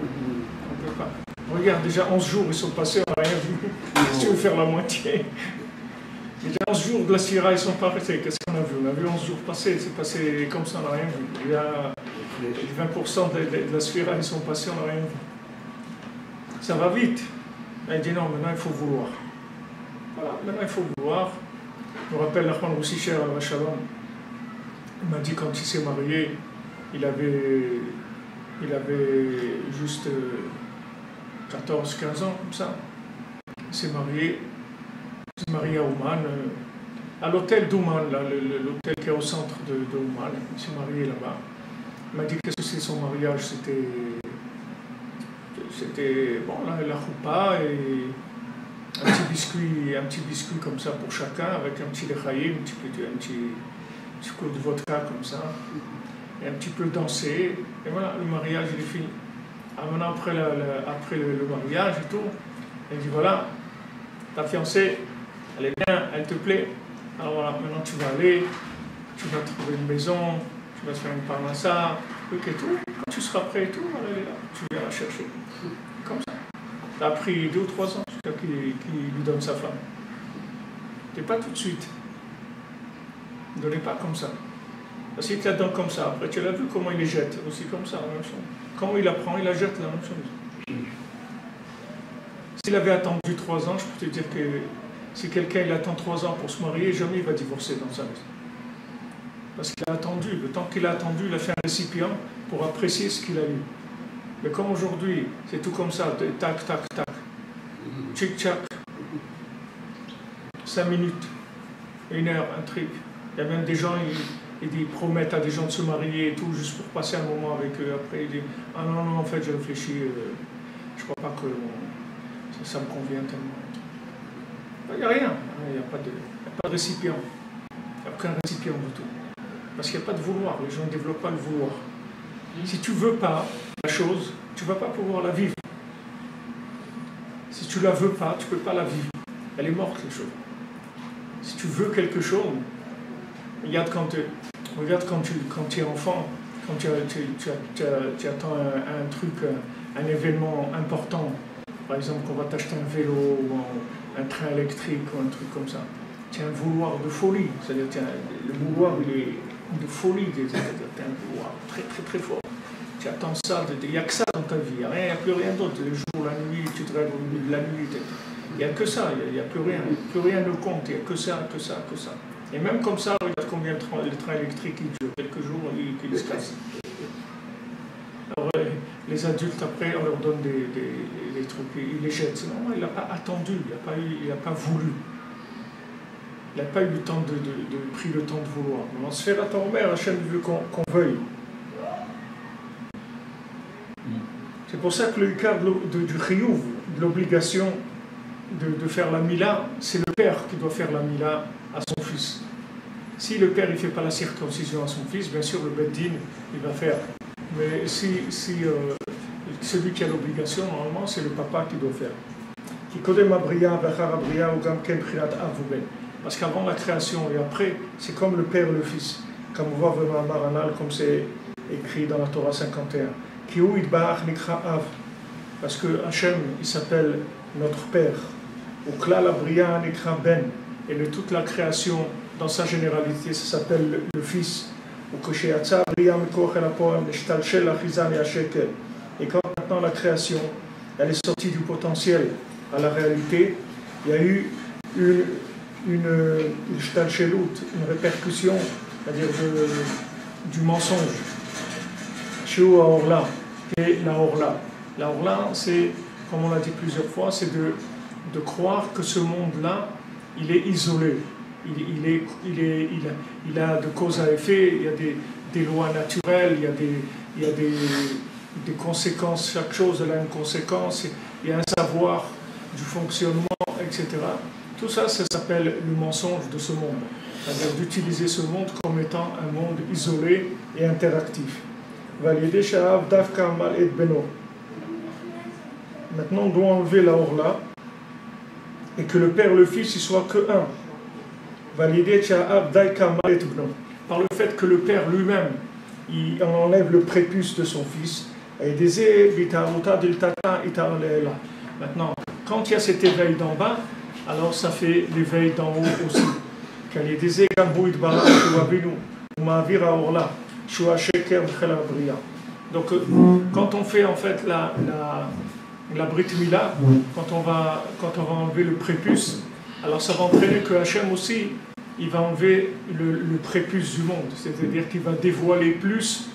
ne peut pas. Regarde, déjà 11 jours, ils sont passés, on n'a rien vu. Si tu veux faire la moitié. Déjà 11 jours de la Sphira, ils sont pas restés. Qu'est-ce qu'on a vu? On a vu 11 jours passer, c'est passé comme ça, on n'a rien vu. Il y a 20% de la Sphira, ils sont passés, on n'a rien vu. Ça va vite. Il dit non, maintenant il faut vouloir. Voilà, maintenant il faut vouloir. Je me rappelle Nachman Roussicher à Shalom. Il m'a dit quand il s'est marié, il avait juste 14-15 ans, comme ça. Il s'est marié à Ouman, à l'hôtel d'Ouman, l'hôtel qui est au centre de Ouman. Il s'est marié là-bas. Il m'a dit qu'est-ce que c'est son mariage, c'était bon, la choupa et un petit biscuit comme ça pour chacun, avec un petit lechaïm, un petit coup de vodka comme ça, et un petit peu danser, et voilà, le mariage il est fini. Alors maintenant, après le mariage et tout, il dit voilà, ta fiancée, elle est bien, elle te plaît, alors voilà, maintenant tu vas aller, tu vas trouver une maison, tu vas te faire une parnassa, et tout, quand tu seras prêt et tout, elle est là, tu viens la chercher, comme ça. Ça a pris 2 ou 3 ans jusqu'à qu'il lui donne sa femme. Et pas tout de suite. Ne donnez pas comme ça. Parce qu'il te la donne comme ça. Après, tu l'as vu comment il les jette, aussi comme ça, la même chose. Comment il la prend, il la jette, la même chose. S'il avait attendu 3 ans, je peux te dire que si quelqu'un il attend 3 ans pour se marier, jamais il va divorcer dans sa vie. Parce qu'il a attendu. Le temps qu'il a attendu, il a fait un récipient pour apprécier ce qu'il a eu. Mais comme aujourd'hui, c'est tout comme ça, tac, tac, tac, tchic-tchac, 5 minutes, 1 heure, un truc. Il y a même des gens, ils promettent à des gens de se marier et tout, juste pour passer un moment avec eux. Après, ils disent « Ah non, non, en fait, j'ai réfléchi, je crois pas que ça me convient tellement. » Il n'y a rien, il n'y a pas de récipient. Il n'y a aucun récipient du tout. Parce qu'il n'y a pas de vouloir, les gens ne développent pas le vouloir. Si tu ne veux pas la chose, tu ne vas pas pouvoir la vivre. Si tu ne la veux pas, tu ne peux pas la vivre. Elle est morte, les choses. Si tu veux quelque chose, regarde quand tu es enfant, quand tu attends un truc, un événement important, par exemple qu'on va t'acheter un vélo ou un train électrique ou un truc comme ça, tu as un vouloir de folie, c'est-à-dire le vouloir il est de folie, tu as un vouloir très très très fort. Tu attends ça, il n'y a que ça dans ta vie, il n'y a plus rien d'autre, le jour, la nuit, tu te rêves au milieu de la nuit, il n'y a que ça, il n'y a plus rien ne compte, il n'y a que ça, que ça, que ça. Et même comme ça, regarde combien le train électrique il dure, quelques jours, il se casse. Alors les adultes, après, on leur donne des trucs, ils les jettent. C'est normal, il n'a pas attendu, il n'a pas voulu. Il n'a pas eu le temps pris le temps de vouloir. Mais en Sférat HaOmer, Hachem veut qu'on veuille. C'est pour ça que le Ikar du Chiyuv, de l'obligation de faire la Mila, c'est le père qui doit faire la Mila à son fils. Si le père ne fait pas la circoncision à son fils, bien sûr le Beddin il va faire. Mais si celui qui a l'obligation, normalement, c'est le papa qui doit faire. Parce qu'avant la création et après, c'est comme le père et le fils. Comme on voit vraiment à Maranal, comme c'est écrit dans la Torah 51. Parce que Hachem, il s'appelle notre père. Ou Klal Abriya Nikra Ben. Et toute la création, dans sa généralité, ça s'appelle le fils. Et quand maintenant la création, elle est sortie du potentiel à la réalité, il y a eu une répercussion, c'est-à-dire du mensonge. Chez Orla, et la Orla. La Orla, c'est, comme on l'a dit plusieurs fois, c'est de croire que ce monde-là, il est isolé. Il a de cause à effet, il y a des lois naturelles, il y a des conséquences, chaque chose elle a une conséquence, il y a un savoir du fonctionnement, etc. Tout ça, ça s'appelle le mensonge de ce monde, c'est-à-dire d'utiliser ce monde comme étant un monde isolé et interactif. Maintenant, on doit enlever la orla et que le père et le fils ne soient que un. Par le fait que le père lui-même, il enlève le prépuce de son fils. Maintenant, quand il y a cet éveil d'en bas, alors ça fait l'éveil d'en haut aussi. Donc, quand on fait en fait la Brit Mila, quand on va enlever le prépuce, alors ça va entraîner que Hachem aussi, il va enlever le prépuce du monde, c'est-à-dire qu'il va dévoiler plus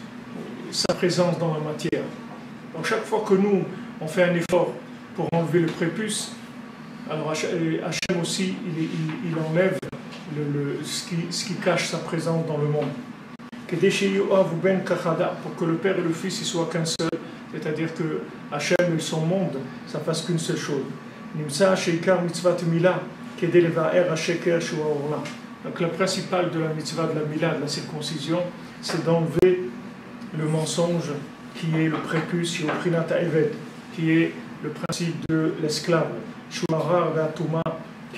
sa présence dans la matière. Donc chaque fois que nous, on fait un effort pour enlever le prépuce, alors Hachem aussi, il enlève ce qui cache sa présence dans le monde. Pour que le père et le fils ne soient qu'un seul, c'est-à-dire que Hachem et son monde, ça ne fasse qu'une seule chose. Donc le principal de la mitzvah de la Mila, de la circoncision, c'est d'enlever le mensonge qui est le prépuce, qui est le principe de l'esclave, qui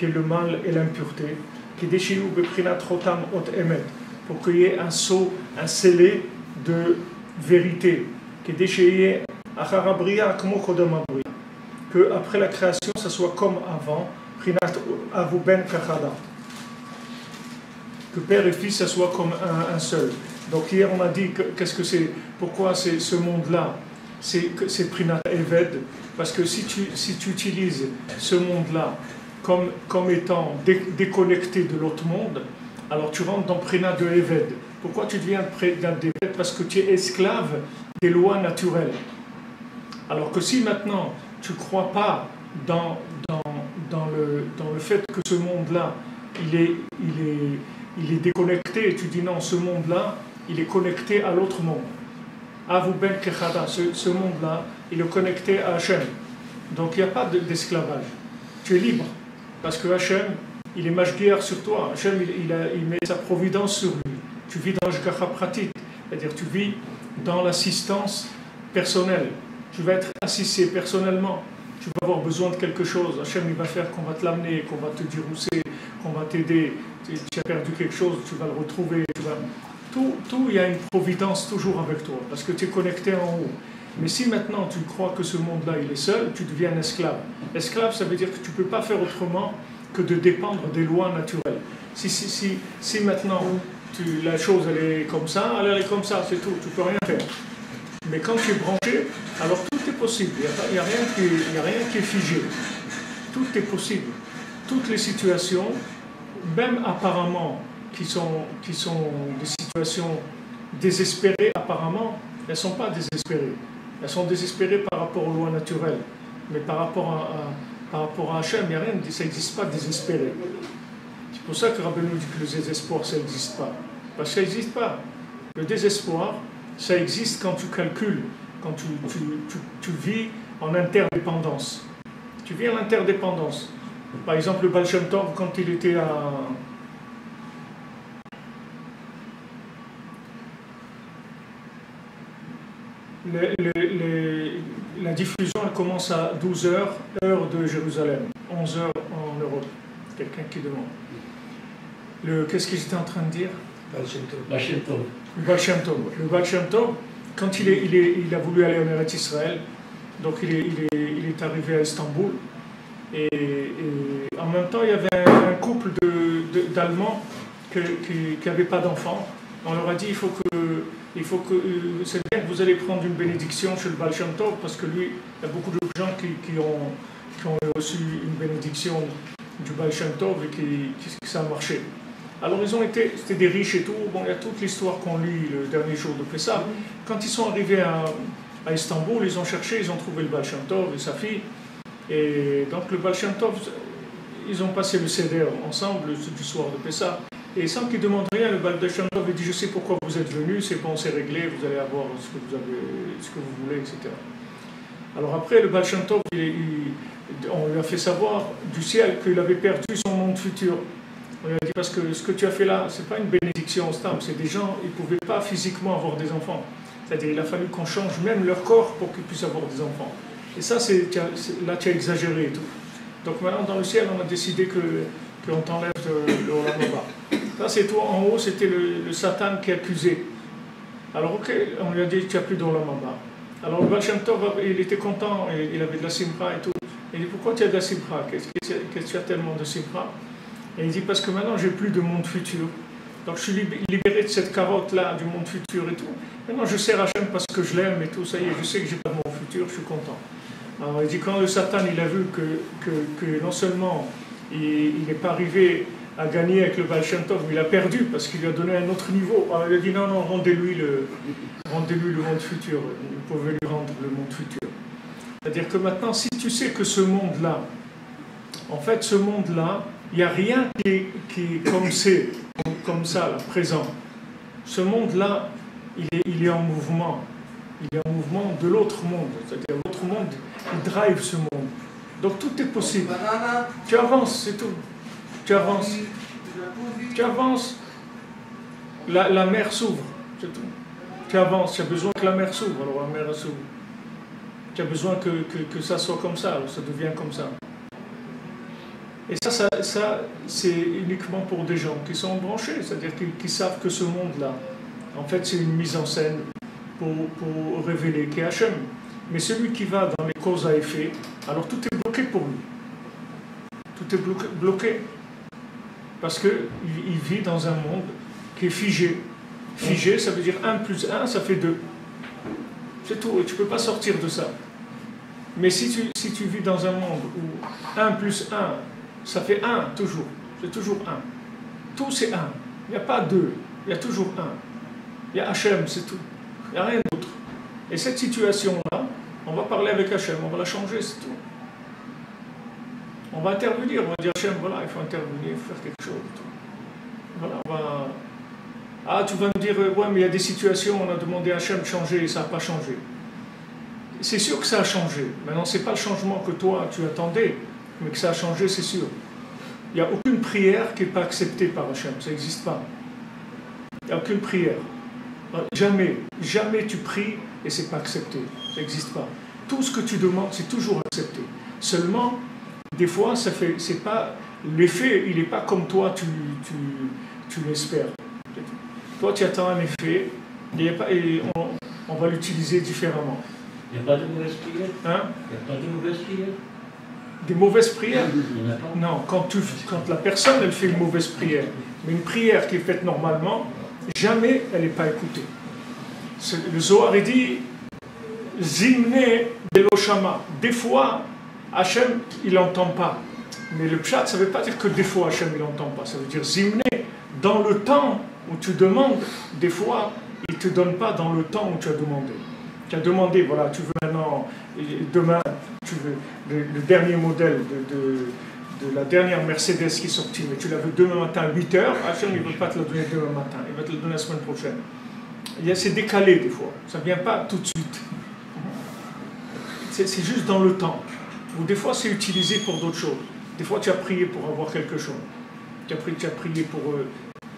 est le mal et l'impureté, pour qu'il y ait un sceau, un scellé de vérité, que après la création, ça soit comme avant, que père et fils, ça soit comme un seul. Donc hier on a dit qu'est-ce que c'est, pourquoi c'est ce monde-là, c'est Prinat Eved, parce que si tu utilises ce monde-là comme étant déconnecté de l'autre monde, alors tu rentres dans Prinat de Eved. Pourquoi tu deviens Prinat d'Eved? Parce que tu es esclave des lois naturelles. Alors que si maintenant tu ne crois pas dans le fait que ce monde-là, il est déconnecté, et tu dis non, ce monde-là, il est connecté à l'autre monde. Avu ben kechada, ce monde-là, il est connecté à Hachem. Donc il n'y a pas d'esclavage. Tu es libre. Parce que Hachem, il est mashgiach sur toi. Hachem, il met sa providence sur lui. Tu vis dans l'ashgacha pratique. C'est-à-dire tu vis dans l'assistance personnelle. Tu vas être assisté personnellement. Tu vas avoir besoin de quelque chose. Hachem, il va faire qu'on va te l'amener, qu'on va te dire où c'est, qu'on va t'aider. Tu as perdu quelque chose, tu vas le retrouver. Tout, il y a une providence toujours avec toi, parce que tu es connecté en haut. Mais si maintenant tu crois que ce monde-là, il est seul, tu deviens un esclave. Esclave, ça veut dire que tu ne peux pas faire autrement que de dépendre des lois naturelles. Si maintenant la chose elle est comme ça, elle est comme ça, c'est tout, tu ne peux rien faire. Mais quand tu es branché, alors tout est possible. Il n'y a rien qui est figé. Tout est possible. Toutes les situations, même apparemment, qui sont des situations désespérées, apparemment, elles ne sont pas désespérées. Elles sont désespérées par rapport aux lois naturelles. Mais par rapport à Hachem, il n'y a rien, ça n'existe pas désespéré. C'est pour ça que Rabbi nous dit que le désespoir, ça n'existe pas. Parce que ça n'existe pas. Le désespoir, ça existe quand tu calcules, quand tu vis en interdépendance. Tu vis en interdépendance. Par exemple, le Baal Shem Tov, quand il était à... La diffusion elle commence à 12h, heure de Jérusalem, 11h en Europe. Quelqu'un qui demande. Qu'est-ce que j'étais en train de dire? Le Baal Shem Tov. Le Baal Shem Tov, quand il a voulu aller en Eretz Israël, donc il est arrivé à Istanbul, et en même temps il y avait un couple d'Allemands qui n'avaient pas d'enfants. On leur a dit il faut que c'est bien que vous allez prendre une bénédiction chez le Baal Shem Tov, parce que lui, il y a beaucoup de gens qui ont reçu une bénédiction du Baal Shem Tov et que ça a marché. Alors c'était des riches et tout. Bon, il y a toute l'histoire qu'on lit le dernier jour de Pessah. Quand ils sont arrivés à Istanbul, ils ont cherché, ils ont trouvé le Baal Shem Tov et sa fille. Et donc le Baal Shem Tov, ils ont passé le Seder ensemble du soir de Pessah. Et sans qu'ils demandent rien, le Baal Shem Tov dit « Je sais pourquoi vous êtes venus, c'est bon, c'est réglé, vous allez avoir ce que vous voulez, etc. » Alors après, le Baal Shem Tov, on lui a fait savoir du ciel qu'il avait perdu son monde futur. On lui a dit « Parce que ce que tu as fait là, ce n'est pas une bénédiction stable, c'est des gens, ils ne pouvaient pas physiquement avoir des enfants. C'est-à-dire il a fallu qu'on change même leur corps pour qu'ils puissent avoir des enfants. Et ça, là, tu as exagéré et tout. Donc maintenant, dans le ciel, on a décidé qu'on t'enlève le Olam Haba. Là, c'est toi, en haut, c'était le Satan qui accusait. Alors, ok, on lui a dit, tu n'as plus d'Olam Haba. Alors, le Baal Shem Tov, il était content, il avait de la simcha et tout. Il dit, pourquoi tu as de la simcha? Qu'est-ce que tu as tellement de simcha? Et il dit, parce que maintenant, j'ai plus de monde futur. Donc, je suis libéré de cette carotte-là, du monde futur et tout. Maintenant, je sers Hachem parce que je l'aime et tout, ça y est, je sais que j'ai pas de monde futur, je suis content. Alors, il dit, quand le Satan, il a vu que non seulement il n'est pas arrivé à gagner avec le Baal Shem Tov, mais il a perdu parce qu'il lui a donné un autre niveau. Alors, il a dit, non, rendez-lui le monde futur. Vous pouvez lui rendre le monde futur. C'est-à-dire que maintenant, si tu sais que ce monde-là, en fait, ce monde-là, il n'y a rien qui est comme ça, là, présent. Ce monde-là, il est en mouvement. Il est en mouvement de l'autre monde. C'est-à-dire l'autre monde, il drive ce monde. Donc tout est possible. Tu avances, c'est tout. Tu avances. Tu avances. La mer s'ouvre, c'est tout. Tu avances, tu as besoin que la mer s'ouvre, alors la mer s'ouvre. Tu as besoin que ça soit comme ça, alors ça devient comme ça. Et ça c'est uniquement pour des gens qui sont branchés, c'est-à-dire qui savent que ce monde-là, en fait, c'est une mise en scène pour révéler qui est Hachem. Mais celui qui va dans les causes à effet, alors tout est bloqué pour lui. Tout est bloqué. Parce qu'il vit dans un monde qui est figé. figé, ça veut dire 1 plus 1, ça fait 2. C'est tout, et tu ne peux pas sortir de ça. Mais si tu vis dans un monde où 1 plus 1, ça fait 1 toujours, c'est toujours 1. Tout c'est 1, il n'y a pas 2, il y a toujours 1. Il y a Hachem, c'est tout, il n'y a rien d'autre. Et cette situation-là, on va parler avec Hachem, on va la changer, c'est tout. On va intervenir, on va dire Hachem, voilà, il faut intervenir, il faut faire quelque chose. Voilà, on va... Ah, tu vas me dire, ouais, mais il y a des situations, on a demandé à Hachem de changer et ça n'a pas changé. C'est sûr que ça a changé. Maintenant, ce n'est pas le changement que toi, tu attendais, mais que ça a changé, c'est sûr. Il n'y a aucune prière qui n'est pas acceptée par Hachem, ça n'existe pas. Il n'y a aucune prière. Jamais, jamais tu pries et ce n'est pas accepté. Ça n'existe pas. Tout ce que tu demandes, c'est toujours accepté. Seulement, des fois, ça fait, c'est pas, l'effet, il n'est pas comme toi, tu l'espères. Toi, tu attends un effet, et on va l'utiliser différemment. Il n'y a pas de mauvaises prières? Hein? Il n'y a pas de mauvaises prières? Des mauvaises prières? Il n'y en a pas. Non, quand la personne, elle fait une mauvaise prière, mais une prière qui est faite normalement, jamais elle n'est pas écoutée. Le Zohar, il dit, Zimne Beloshama. Des fois, Hachem, il n'entend pas. Mais le pshat, ça ne veut pas dire que des fois Hachem, il n'entend pas. Ça veut dire Zimne, dans le temps où tu demandes, des fois, il ne te donne pas dans le temps où tu as demandé. Tu as demandé, voilà, tu veux maintenant, demain, tu veux le dernier modèle de la dernière Mercedes qui est sortie, mais tu la veux demain matin à 8 h, Hachem, il ne veut pas te la donner demain matin, il va te la donner la semaine prochaine. C'est décalé des fois, ça ne vient pas tout de suite. C'est juste dans le temps. Ou des fois, c'est utilisé pour d'autres choses. Des fois, tu as prié pour avoir quelque chose. Tu as prié pour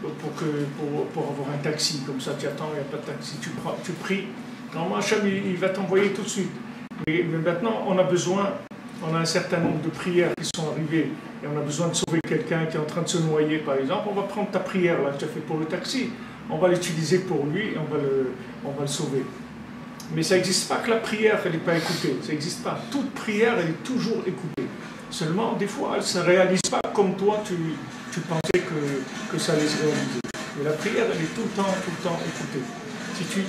avoir un taxi, comme ça, tu attends, il n'y a pas de taxi, tu pries. Normalement, Hachem, il va t'envoyer tout de suite. Mais maintenant, on a un certain nombre de prières qui sont arrivées, et on a besoin de sauver quelqu'un qui est en train de se noyer, par exemple. On va prendre ta prière, là, que tu as fait pour le taxi, on va l'utiliser pour lui, et on va le sauver. Mais ça n'existe pas que la prière, elle n'est pas écoutée. Ça n'existe pas. Toute prière, elle est toujours écoutée. Seulement, des fois, elle ne se réalise pas comme toi, tu pensais que ça allait se réaliser. Mais la prière, elle est tout le temps écoutée.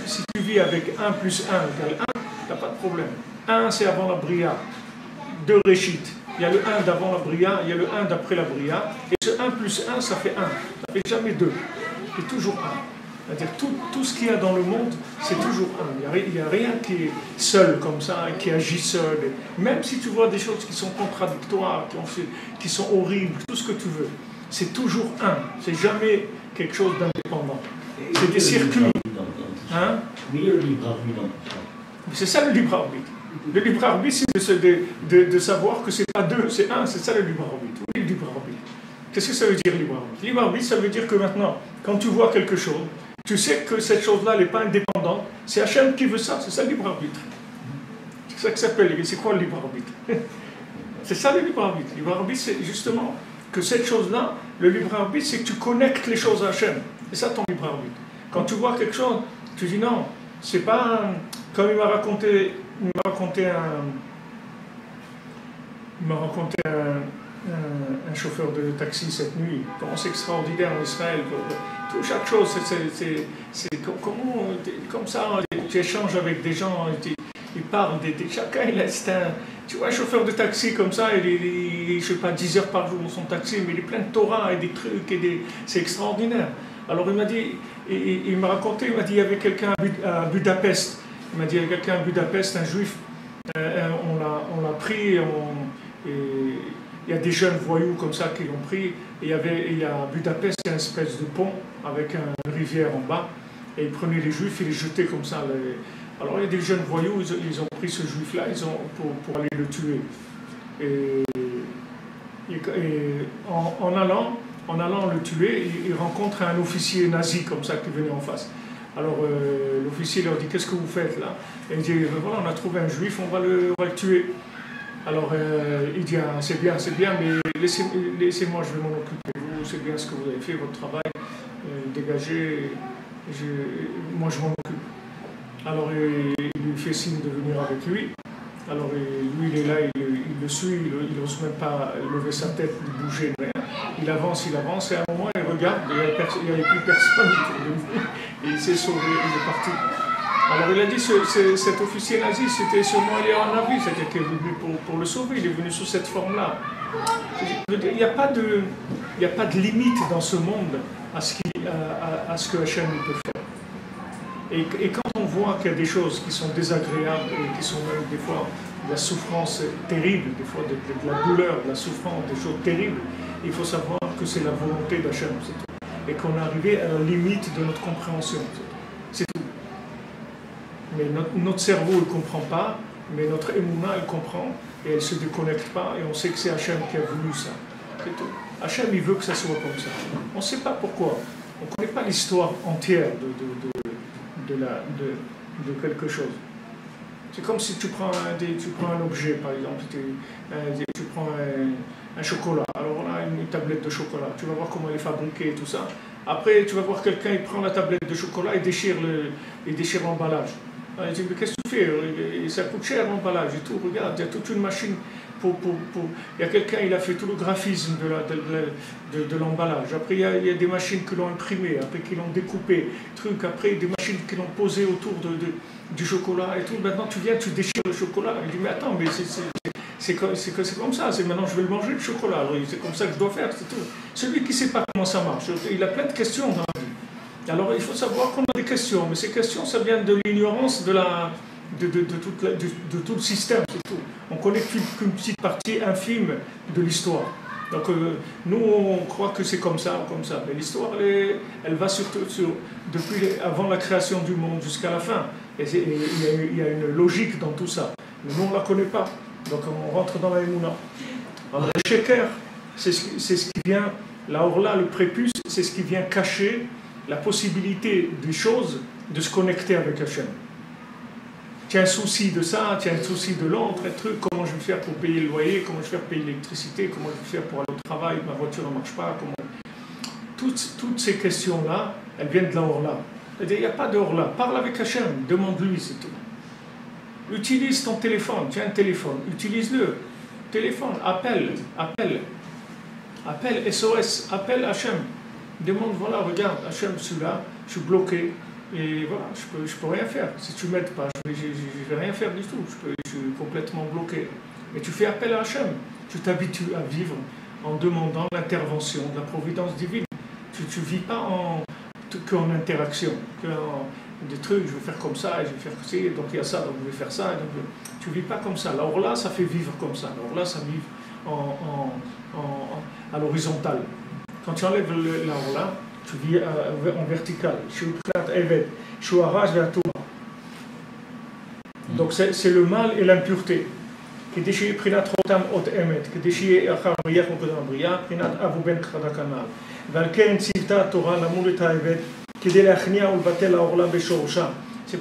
Si tu vis avec 1 plus 1 égale 1, tu n'as pas de problème. 1, c'est avant la Bria. 2 Réchit. Il y a le 1 d'avant la Bria, il y a le 1 d'après la Bria. Et ce 1 plus 1, ça fait 1. Ça fait jamais 2. C'est toujours 1. C'est-à-dire tout ce qu'il y a dans le monde, c'est toujours 1. Il n'y a rien qui est seul comme ça, qui agit seul. Même si tu vois des choses qui sont contradictoires, qui sont horribles, tout ce que tu veux, c'est toujours 1. C'est jamais quelque chose d'indépendant. C'est des circuits. Hein? Mais il y a le libre arbitre dans tout ça. C'est ça le libre arbitre. Le libre arbitre, c'est de savoir que c'est pas 2, c'est 1. C'est ça le libre arbitre. Oui, le libre arbitre. Qu'est-ce que ça veut dire, libre arbitre? Libre arbitre, ça veut dire que maintenant, quand tu vois quelque chose, tu sais que cette chose-là, elle n'est pas indépendante. C'est Hachem qui veut ça. C'est ça le libre arbitre. C'est ça que ça s'appelle. C'est quoi le libre arbitre? C'est ça le libre arbitre. Le libre arbitre, c'est justement que cette chose-là, le libre arbitre, c'est que tu connectes les choses à Hachem. C'est ça ton libre arbitre. Quand tu vois quelque chose, tu dis non, c'est pas comme il m'a raconté un chauffeur de taxi cette nuit. Comment c'est extraordinaire en Israël. Chaque chose, c'est comme ça, tu échanges avec des gens, ils parlent, chacun il a tu vois un chauffeur de taxi comme ça, il est, je sais pas, 10 heures par jour dans son taxi, mais il est plein de Torah et des trucs, c'est extraordinaire. Alors il m'a dit, il m'a raconté, il m'a dit, il y avait quelqu'un à Budapest, il m'a dit, il y avait quelqu'un à Budapest, un juif, on l'a pris, il y a des jeunes voyous comme ça qui l'ont pris, et il y a à Budapest, il y a une espèce de pont avec une rivière en bas, et ils prenaient les juifs et les jetaient comme ça. Alors il y a des jeunes voyous, ils ont pris ce juif-là pour aller le tuer. Et en allant le tuer, il rencontre un officier nazi comme ça qui venait en face. Alors l'officier leur dit, qu'est-ce que vous faites là? Et il dit, voilà, on a trouvé un juif, on va le tuer. Alors il dit, ah, c'est bien, mais laissez-moi, je vais m'en occuper. Vous, c'est bien ce que vous avez fait, votre travail, dégagez, moi je m'en occupe. Alors il lui fait signe de venir avec lui. Alors lui il est là, il le suit, il n'ose même pas lever sa tête, bouger, rien. Il avance, et à un moment il regarde, il n'y avait plus personne autour de lui. et il s'est sauvé, il est parti. Alors il a dit, cet officier nazi, c'était sûrement allé en avis, c'est-à-dire qu'il est venu pour le sauver, il est venu sous cette forme-là. Il n'y a pas de limite dans ce monde à ce que Hachem peut faire. Et quand on voit qu'il y a des choses qui sont désagréables et qui sont même des fois de la souffrance terrible, des fois de la douleur, de la souffrance, des choses terribles, il faut savoir que c'est la volonté d'Hachem, c'est tout. Et qu'on est arrivé à la limite de notre compréhension, c'est tout. Mais notre cerveau ne comprend pas, mais notre émouna, elle comprend, et elle ne se déconnecte pas, et on sait que c'est Hachem qui a voulu ça. C'est tout. Hachem, il veut que ça soit comme ça. On ne sait pas pourquoi. On ne connaît pas l'histoire entière de quelque chose. C'est comme si tu prends un objet, par exemple, tu prends un chocolat. Alors on a une tablette de chocolat, tu vas voir comment elle est fabriquée et tout ça. Après, tu vas voir quelqu'un, il prend la tablette de chocolat et déchire l'emballage. Il dit, mais qu'est-ce que tu fais? Ça coûte cher l'emballage et tout, regarde, il y a toute une machine il y a quelqu'un, il a fait tout le graphisme de l'emballage. Après, il y a des machines qui l'ont imprimé, après qui l'ont découpé, après des machines qui l'ont posé autour du chocolat et tout. Maintenant, tu viens, tu déchires le chocolat. Il dit, mais attends, mais c'est comme ça, maintenant je vais le manger le chocolat, alors c'est comme ça que je dois faire, c'est tout. Celui qui ne sait pas comment ça marche, il a plein de questions dans la vie. Alors il faut savoir qu'on a des questions, mais ces questions, ça vient de l'ignorance de tout le système, c'est tout. On connaît qu'une petite partie infime de l'histoire. Donc nous, on croit que c'est comme ça, mais l'histoire, elle va surtout depuis avant la création du monde jusqu'à la fin. Et il y a une logique dans tout ça. Mais nous, on ne la connaît pas. Donc on rentre dans la émouna. Alors le sheker, c'est ce qui vient, la orla, le prépuce, c'est ce qui vient cacher la possibilité des choses de se connecter avec Hachem. Tu as un souci de ça, tu as un souci de l'autre, un truc, comment je vais faire pour payer le loyer, comment je vais faire payer l'électricité, comment je vais faire pour aller au travail, ma voiture ne marche pas, toutes ces questions-là, elles viennent de la orla. C'est-à-dire, il n'y a pas de orla. Parle avec Hachem, demande-lui, c'est tout. Utilise ton téléphone, tu as un téléphone, utilise-le. Téléphone, appelle, SOS, appelle Hachem. Demande, voilà, regarde, Hachem, je suis là, je suis bloqué, et voilà, je peux rien faire. Si tu ne m'aides pas, je ne vais rien faire du tout, je suis complètement bloqué. Mais tu fais appel à Hachem, tu t'habitues à vivre en demandant l'intervention de la providence divine. Tu ne vis pas qu'en interaction, des trucs, je vais faire comme ça, et je vais faire ça, donc il y a ça, donc je vais faire ça. Donc, tu ne vis pas comme ça. Alors là, ça fait vivre comme ça. Alors là, ça vit à l'horizontale. Quand tu enlèves la là, tu vis en vertical. Donc c'est le mal et l'impureté. C'est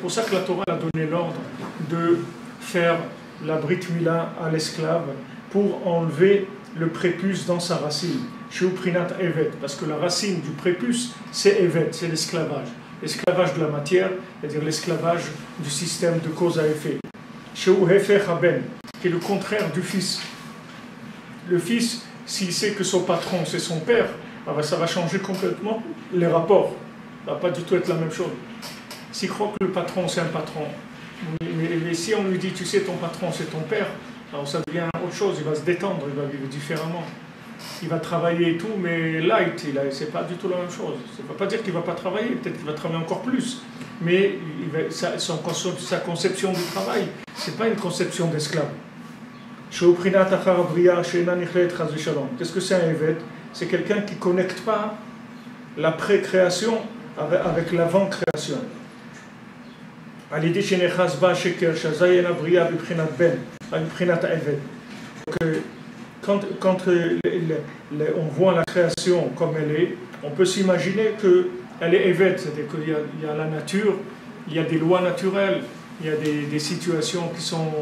pour ça que la Torah a donné l'ordre de faire la Brit Mila à l'esclave pour enlever le prépuce dans sa racine. Parce que la racine du prépuce, c'est Evet, c'est l'esclavage. L'esclavage de la matière, c'est-à-dire l'esclavage du système de cause à effet. Qui est le contraire du fils. Le fils, s'il sait que son patron, c'est son père, ça va changer complètement les rapports. Ça ne va pas du tout être la même chose. S'il croit que le patron, c'est un patron, mais si on lui dit, tu sais, ton patron, c'est ton père, alors ça devient autre chose, il va se détendre, il va vivre différemment. Il va travailler et tout, mais light, c'est pas du tout la même chose. Ça ne veut pas dire qu'il ne va pas travailler, peut-être qu'il va travailler encore plus. Mais sa conception du travail, ce n'est pas une conception d'esclave. Qu'est-ce que c'est un Evet? C'est quelqu'un qui ne connecte pas la pré-création avec l'avant-création. Quand on voit la création comme elle est, on peut s'imaginer qu'elle est évêque, c'est-à-dire qu'il y a la nature, il y a des lois naturelles, il y a des situations qui sont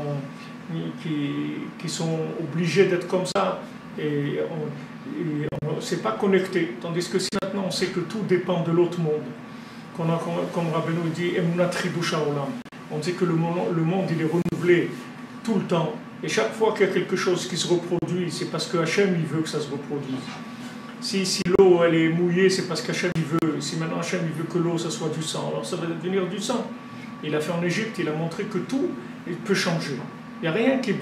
obligées d'être comme ça, et on ne s'est pas connecté. Tandis que si maintenant on sait que tout dépend de l'autre monde, comme Rabbeinu dit, on dit que le monde il est renouvelé tout le temps. Et chaque fois qu'il y a quelque chose qui se reproduit, c'est parce que Hachem il veut que ça se reproduise. Si l'eau elle est mouillée, c'est parce qu'Hachem il veut. Si maintenant Hachem il veut que l'eau ça soit du sang, alors ça va devenir du sang. Il a fait en Égypte, il a montré que tout il peut changer. Il n'y a rien qui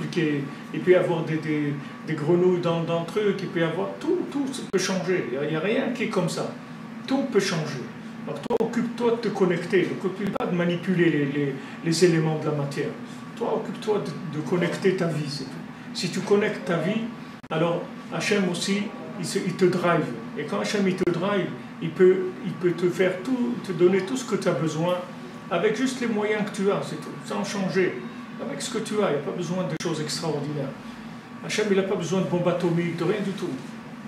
il peut y avoir des grenouilles dans le truc, il peut y avoir tout peut changer. Il n'y a rien qui est comme ça. Tout peut changer. Alors toi, occupe-toi de te connecter. Occupe-toi pas de manipuler les éléments de la matière. Toi, occupe-toi de connecter ta vie, c'est tout. Si tu connectes ta vie, alors Hachem aussi, il te drive. Et quand Hachem il te drive, il peut te faire tout, te donner tout ce que tu as besoin, avec juste les moyens que tu as, c'est tout, sans changer. Avec ce que tu as, il n'y a pas besoin de choses extraordinaires. Hachem, il n'a pas besoin de bombes atomiques, de rien du tout.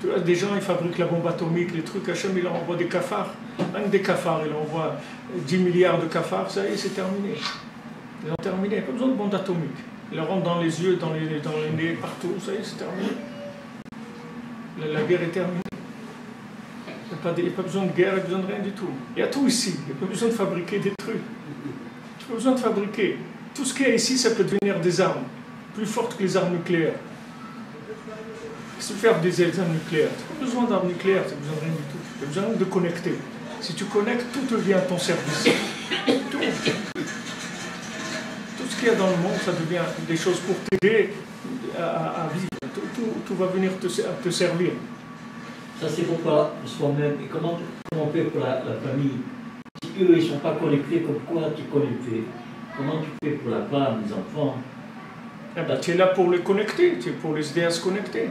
Tu vois, des gens, ils fabriquent la bombe atomique, les trucs. Hachem, il leur envoie des cafards. Même des cafards, il envoie 10 milliards de cafards, ça y est, c'est terminé. Ils ont terminé, il n'y a pas besoin de bombes atomiques. Ils leur rentrent dans les yeux, dans les nez, partout, ça y est, c'est terminé. La guerre est terminée. Il n'y a pas besoin de guerre, il n'y a besoin de rien du tout. Il y a tout ici, il n'y a pas besoin de fabriquer des trucs. Tu n'as pas besoin de fabriquer. Tout ce qu'il y a ici, ça peut devenir des armes, plus fortes que les armes nucléaires. Si tu faire des armes nucléaires, tu n'as pas besoin d'armes nucléaires, tu n'as besoin de rien du tout. Tu as besoin de connecter. Si tu connectes, tout devient à ton service. Tout ce qu'il y a dans le monde, ça devient des choses pour t'aider à vivre. Tout va venir te servir. Ça c'est pour soi-même. Et comment on fait pour la famille? Si eux ils ne sont pas connectés, pourquoi tu es connecté? Comment tu fais pour la femme, les enfants? Eh ben, tu es là pour les connecter, tu es pour les aider à se connecter.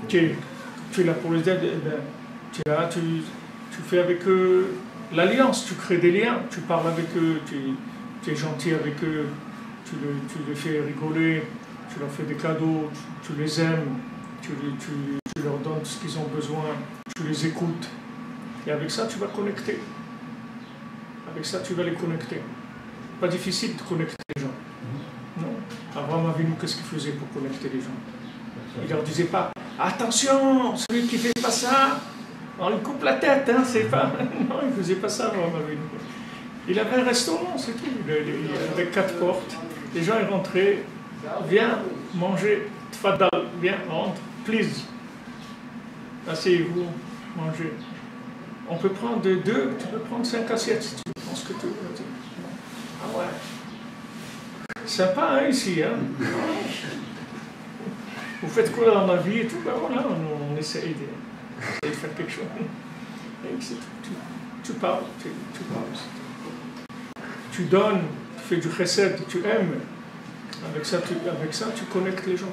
Tu es là pour les aider, eh ben, tu es là, tu fais avec eux l'alliance, tu crées des liens, tu parles avec eux, tu es gentil avec eux, tu les fais rigoler, tu leur fais des cadeaux, tu les aimes, tu leur donnes ce qu'ils ont besoin, tu les écoutes. Et avec ça, tu vas connecter. Avec ça, tu vas les connecter. Pas difficile de connecter les gens. Non. Abraham Avinu, qu'est-ce qu'il faisait pour connecter les gens? Il leur disait pas, attention, celui qui fait pas ça, on lui coupe la tête, hein, c'est pas... Non, il faisait pas ça, Abraham Avinu. Il avait un restaurant, c'est tout, avec 4 portes. Les gens, ils rentraient, viens manger, tfadal, viens, rentre, please. Asseyez-vous, mangez. On peut prendre 2, tu peux prendre 5 assiettes si tu penses que tu veux. Ah ouais. Sympa hein, ici, hein. Vous faites quoi dans la vie et tout, ben voilà, on essaye de faire quelque chose. Et c'est tout. Tu parles, tu parles. Tu donnes, tu fais du chesed, tu aimes. Avec ça, tu connectes les gens.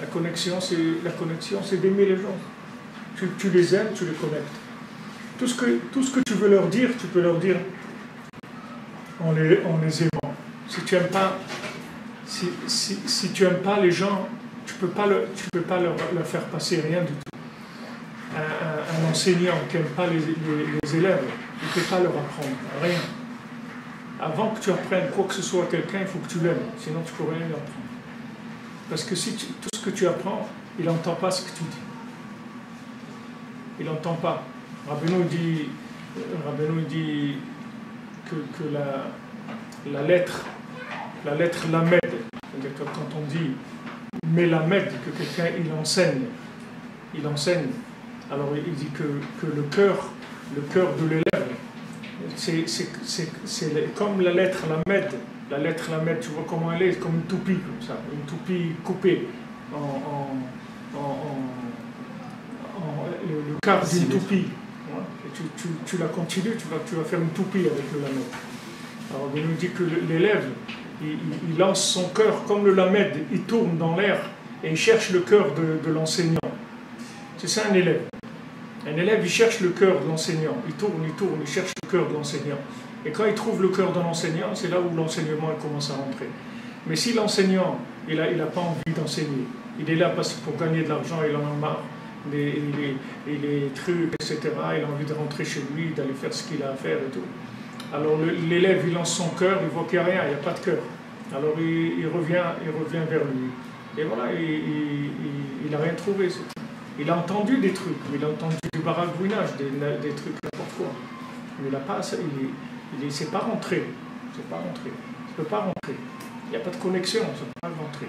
La connexion, c'est d'aimer les gens. Tu les aimes, tu les connectes. Tout ce que tu veux leur dire, tu peux leur dire en les aimant. Si tu n'aimes pas, si tu aimes pas les gens, tu peux pas leur faire passer rien du tout. Un enseignant qui n'aime pas les élèves, il ne peut pas leur apprendre rien. Avant que tu apprennes quoi que ce soit à quelqu'un, il faut que tu l'aimes, sinon tu ne peux rien lui apprendre. Parce que tout ce que tu apprends, il n'entend pas ce que tu dis. Il n'entend pas. Rabbeinu dit que la lettre lamed, c'est-à-dire que quand on dit melamed, que quelqu'un il enseigne, alors il dit que le cœur de l'élève, c'est comme la lettre lamed. La lettre lamed, tu vois comment elle est, comme une toupie, comme ça, une toupie coupée le quart d'une toupie. Et tu la continues, tu vas faire une toupie avec le lamed. Alors on nous dit que l'élève, il lance son cœur comme le lamed, il tourne dans l'air et il cherche le cœur de l'enseignant. C'est ça un élève. Un élève, il cherche le cœur de l'enseignant. Il tourne, il cherche le cœur de l'enseignant. Et quand il trouve le cœur de l'enseignant, c'est là où l'enseignement commence à rentrer. Mais si l'enseignant, il n'a pas envie d'enseigner, il est là parce que pour gagner de l'argent, il en a marre, les trucs, etc., il a envie de rentrer chez lui, d'aller faire ce qu'il a à faire et tout. Alors l'élève, il lance son cœur, il voit qu'il n'y a rien, il n'y a pas de cœur. Alors il revient vers lui. Et voilà, il n'a rien trouvé. Il a entendu des trucs, il a entendu du baragouinage, des trucs n'importe quoi. Mais il n'a pas, c'est pas rentré. C'est pas rentré. Ça ne peut pas rentrer. Il n'y a pas de connexion, ça ne peut pas rentrer.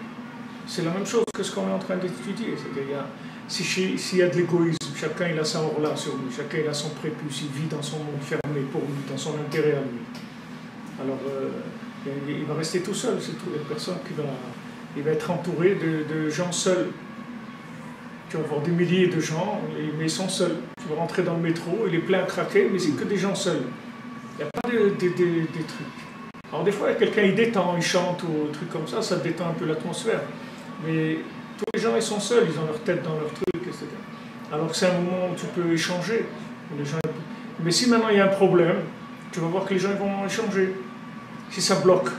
c'est la même chose que ce qu'on est en train d'étudier. C'est-à-dire, s'il y a de l'égoïsme, chacun il a sa orla sur lui, chacun il a son prépuce, il vit dans son monde fermé pour lui, dans son intérêt à lui. Alors, il va rester tout seul, c'est tout. Il y a personne il va être entouré de gens seuls. Tu vas voir des milliers de gens, mais ils sont seuls. Tu vas rentrer dans le métro, il est plein à craquer, mais c'est que des gens seuls. Il n'y a pas des trucs. Alors des fois, quelqu'un il détend, il chante ou un truc comme ça détend un peu l'atmosphère. Mais tous les gens ils sont seuls, ils ont leur tête dans leur truc, etc. Alors que c'est un moment où tu peux échanger. Mais si maintenant il y a un problème, tu vas voir que les gens ils vont échanger. Si ça bloque,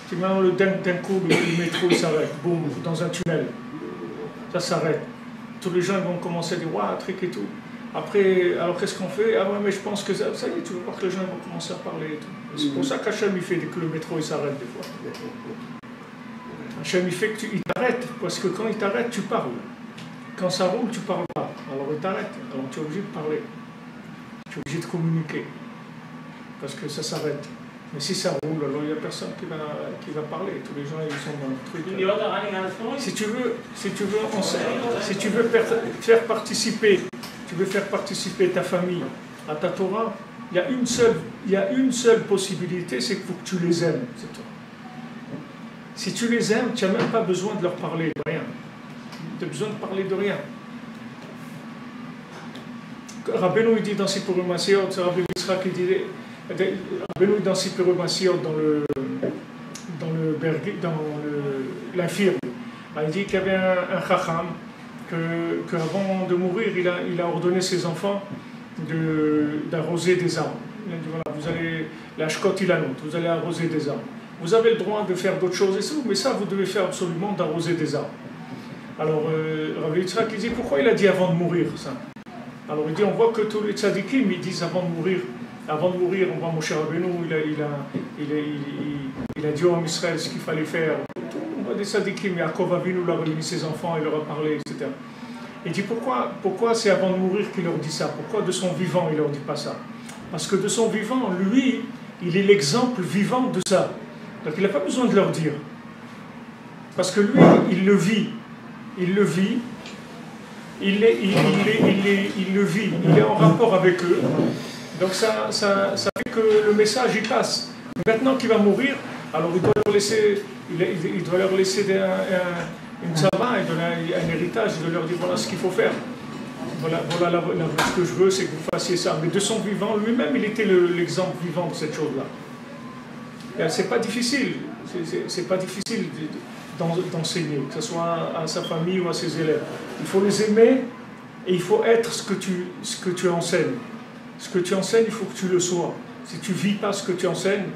si maintenant d'un coup le métro s'arrête, boum, dans un tunnel, ça s'arrête. Tous les gens ils vont commencer à dire waouh, truc et tout. Après, alors qu'est-ce qu'on fait? Ah ouais, mais je pense que ça y est, tu vas voir que les gens vont commencer à parler et tout. C'est pour ça qu'Hachem il fait que le métro il s'arrête des fois. Hachem il fait que il t'arrête, parce que quand il t'arrête, tu parles. Quand ça roule, tu parles pas. Alors il t'arrête, alors tu es obligé de parler. Tu es obligé de communiquer. Parce que ça s'arrête. Mais si ça roule, alors il n'y a personne qui va parler. Tous les gens ils sont dans le truc. Si tu veux faire participer, ta famille à ta Torah, il y a une seule possibilité, c'est qu'il faut que tu les aimes. C'est tout. Si tu les aimes, tu n'as même pas besoin de leur parler de rien. Tu n'as besoin de parler de rien. Rabbeinu il dit dans Sipurim Masiyot, c'est Rabbi Yitzhak qui dit, Rabbeinu dans Sipurim Masiyot, dans l'infirme, il dit qu'il y avait un chacham qu'avant de mourir, il a ordonné ses enfants d'arroser des arbres. Il a dit voilà, vous allez, la shkot ilanot, vous allez arroser des arbres. Vous avez le droit de faire d'autres choses et tout, mais ça vous devez faire absolument d'arroser des arbres. Alors Rabbi Yitzhak il dit pourquoi il a dit avant de mourir ça? Alors il dit on voit que tous les tzadikim ils disent avant de mourir, on voit Moshe Rabbeinu, il a dit au Israël ce qu'il fallait faire. On voit des tzadikim, Yaakov Avinu leur a réuni ses enfants, il leur a parlé, etc. Il dit pourquoi c'est avant de mourir qu'il leur dit ça? Pourquoi de son vivant il leur dit pas ça? Parce que de son vivant, lui, il est l'exemple vivant de ça. Donc il n'a pas besoin de leur dire. Parce que lui, il le vit, il le vit, il le vit, il est en rapport avec eux. Donc ça fait que le message il passe. Maintenant qu'il va mourir, alors il doit leur laisser, une tzava, un héritage, il doit leur dire voilà ce qu'il faut faire. Voilà ce que je veux, c'est que vous fassiez ça. Mais de son vivant, lui-même, il était l'exemple vivant de cette chose-là. C'est pas difficile, c'est pas difficile d'enseigner, que ce soit à sa famille ou à ses élèves. Il faut les aimer et il faut être ce que tu enseignes. Ce que tu enseignes, il faut que tu le sois. Si tu vis pas ce que tu enseignes,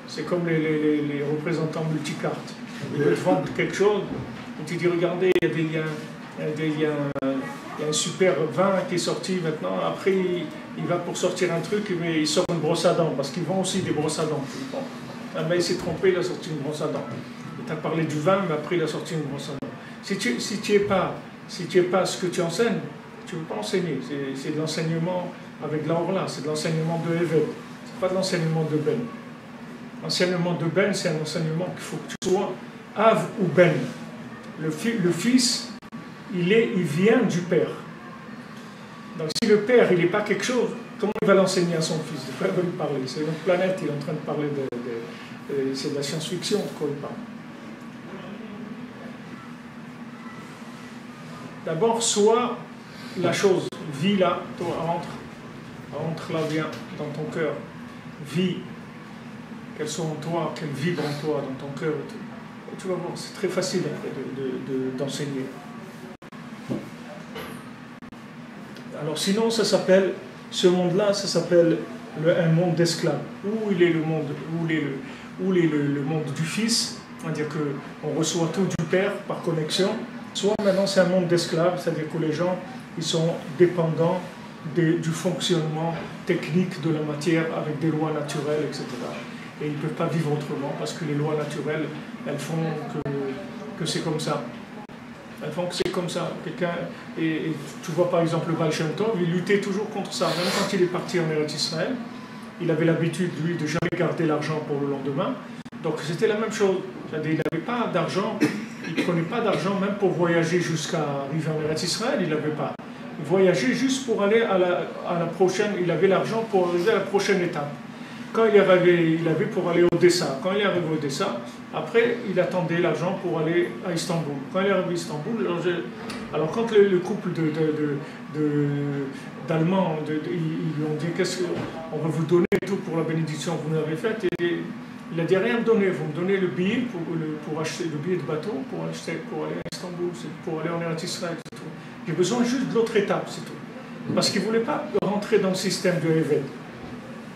c'est comme les représentants multicartes. Ils veulent vendre quelque chose, et tu dis regardez, il y a un super vin qui est sorti maintenant, après il va pour sortir un truc, mais il sort une brosse à dents, parce qu'ils vendent aussi des brosses à dents. Bon. Ah, mais il s'est trompé, il a sorti une brosse à dents. Il t'a parlé du vin, mais après il a sorti une brosse à dents. Si tu es pas ce que tu enseignes, tu ne peux pas enseigner. C'est de l'enseignement avec de la orla, c'est de l'enseignement de Eved, c'est pas de l'enseignement de Ben. L'enseignement de Ben, c'est un enseignement qu'il faut que tu sois Av ou Ben. Le fils, il vient du père. Donc si le père, il n'est pas quelque chose, comment il va l'enseigner à son fils? De quoi il va lui parler? C'est une autre planète, il est en train de parler c'est de la science-fiction de quoi il parle. D'abord, sois la chose, vis là, toi, entre là, viens dans ton cœur, vis, qu'elle soit en toi, qu'elle vibre en toi, dans ton cœur. Et tu vas voir, c'est très facile après d'enseigner. Alors sinon, ça s'appelle, ce monde-là, ça s'appelle un monde d'esclaves. Où il est le monde, le monde du Fils, c'est-à-dire qu'on reçoit tout du Père par connexion. Soit maintenant c'est un monde d'esclaves, c'est-à-dire que les gens ils sont dépendants du fonctionnement technique de la matière avec des lois naturelles, etc. Et ils ne peuvent pas vivre autrement parce que les lois naturelles, elles font que c'est comme ça. Elles font que c'est comme ça. Et tu vois par exemple le Baal Shem Tov, il luttait toujours contre ça. Même quand il est parti en Eretz Israël, il avait l'habitude, lui, de jamais garder l'argent pour le lendemain. Donc c'était la même chose. C'est-à-dire, il n'avait pas d'argent, il ne prenait pas d'argent même pour voyager jusqu'à arriver en Eretz Israël, il n'avait pas. Il voyageait juste pour aller à la prochaine, il avait l'argent pour arriver à la prochaine étape. Quand il avait pour aller au Odessa. Quand il est arrivé au Odessa, après il attendait l'argent pour aller à Istanbul. Quand il est arrivé à Istanbul, alors quand le couple d'Allemands, ils lui ont dit qu'est-ce qu'on va vous donner tout pour la bénédiction que vous nous avez faite, et il a dit rien me donner, vous me donnez le billet pour acheter le billet de bateau pour aller à Istanbul, pour aller en Eretz Israël, c'est tout. J'ai besoin juste de l'autre étape, c'est tout. Parce qu'il ne voulait pas rentrer dans le système de Eved.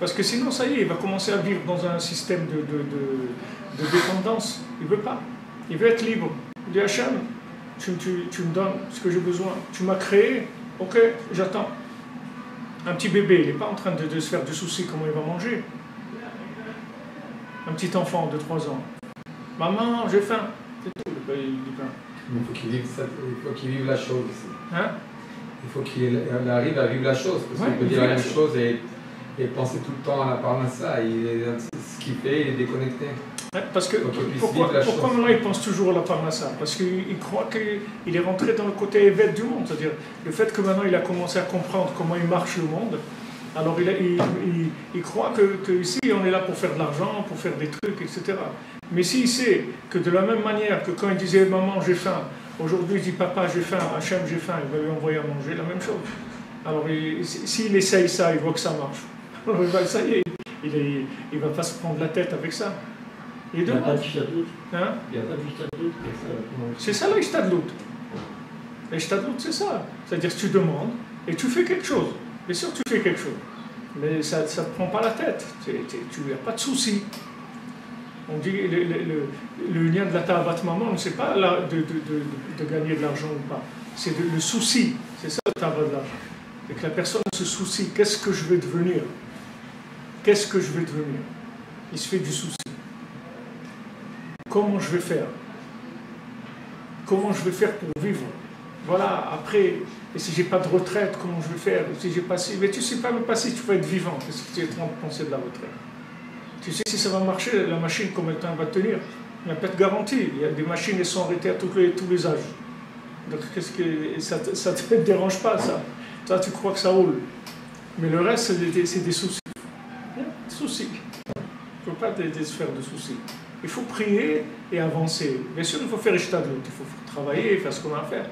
Parce que sinon, ça y est, il va commencer à vivre dans un système de dépendance. Il ne veut pas. Il veut être libre. Il dit Hachem, tu me donnes ce que j'ai besoin. Tu m'as créé, ok, j'attends. Un petit bébé, il n'est pas en train de se faire du souci comment il va manger. Un petit enfant de 3 ans. Maman, j'ai faim. C'est tout, il dit pas. Il faut qu'il vive ça, il faut qu'il vive la chose aussi. Hein? Il faut qu'il arrive à vivre la chose, parce qu'il peut dire la même chose et penser tout le temps à la parnassa. Ce qu'il fait, il est déconnecté. Ouais, parce que pourquoi maintenant il pense toujours à la parnassa? Parce qu'il croit qu'il est rentré dans le côté évêque du monde, c'est-à-dire le fait que maintenant il a commencé à comprendre comment il marche le monde. Alors il croit que ici on est là pour faire de l'argent, pour faire des trucs, etc. Mais s'il sait que de la même manière que quand il disait maman j'ai faim, aujourd'hui il dit papa j'ai faim, Hachem j'ai faim, il va lui envoyer à manger, la même chose. Alors s'il essaye ça, il voit que ça marche. Alors ça y est, il va pas se prendre la tête avec ça. Il n'y a pas de Ishtadlout. Hein? Il n'y a pas de Ishtadlout. C'est ça l'Ishtadlout. L'Ishtadlout c'est ça. C'est-à-dire que tu demandes et tu fais quelque chose. Bien sûr tu fais quelque chose. Mais ça ne te prend pas la tête. Tu n'as pas de souci. On dit le lien de la ta'avat maman, c'est pas là de gagner de l'argent ou pas. C'est le souci. C'est ça le ta'avat de l'argent. Et que la personne se soucie. Qu'est-ce que je vais devenir? Qu'est-ce que je vais devenir? Il se fait du souci. Comment je vais faire? Comment je vais faire pour vivre? Voilà, après, et si j'ai pas de retraite, comment je vais faire? Si j'ai pas si, mais tu sais pas même pas si tu vas être vivant, parce que tu es en train de penser de la retraite. Tu sais si ça va marcher, la machine, combien de temps elle va tenir? Il n'y a pas de garantie. Il y a des machines qui sont arrêtées à tous les âges. Donc qu'est-ce que ça te dérange pas ça? Toi tu crois que ça roule. Mais le reste c'est des soucis. Des soucis. Il ne faut pas se faire de soucis. Il faut prier et avancer. Bien sûr, il faut faire Ishtadlout, il faut travailler, faire ce qu'on a à faire.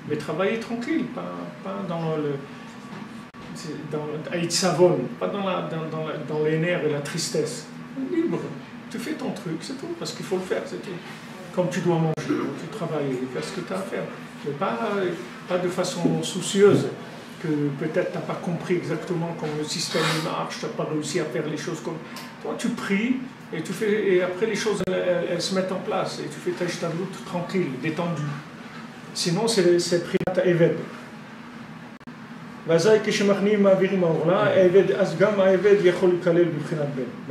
Mais travailler tranquille, pas dans Aïtsavon, pas dans les nerfs et la tristesse. Libre. Tu fais ton truc, c'est tout, parce qu'il faut le faire, c'est tout. Comme tu dois manger, tu travailles, faire ce que tu as à faire. Mais pas de façon soucieuse, que peut-être tu n'as pas compris exactement comment le système marche, tu n'as pas réussi à faire les choses comme... Toi, tu pries, et après les choses, elles se mettent en place, et tu fais ta Ishtadlout tranquille, détendu. Sinon, c'est priat Eved.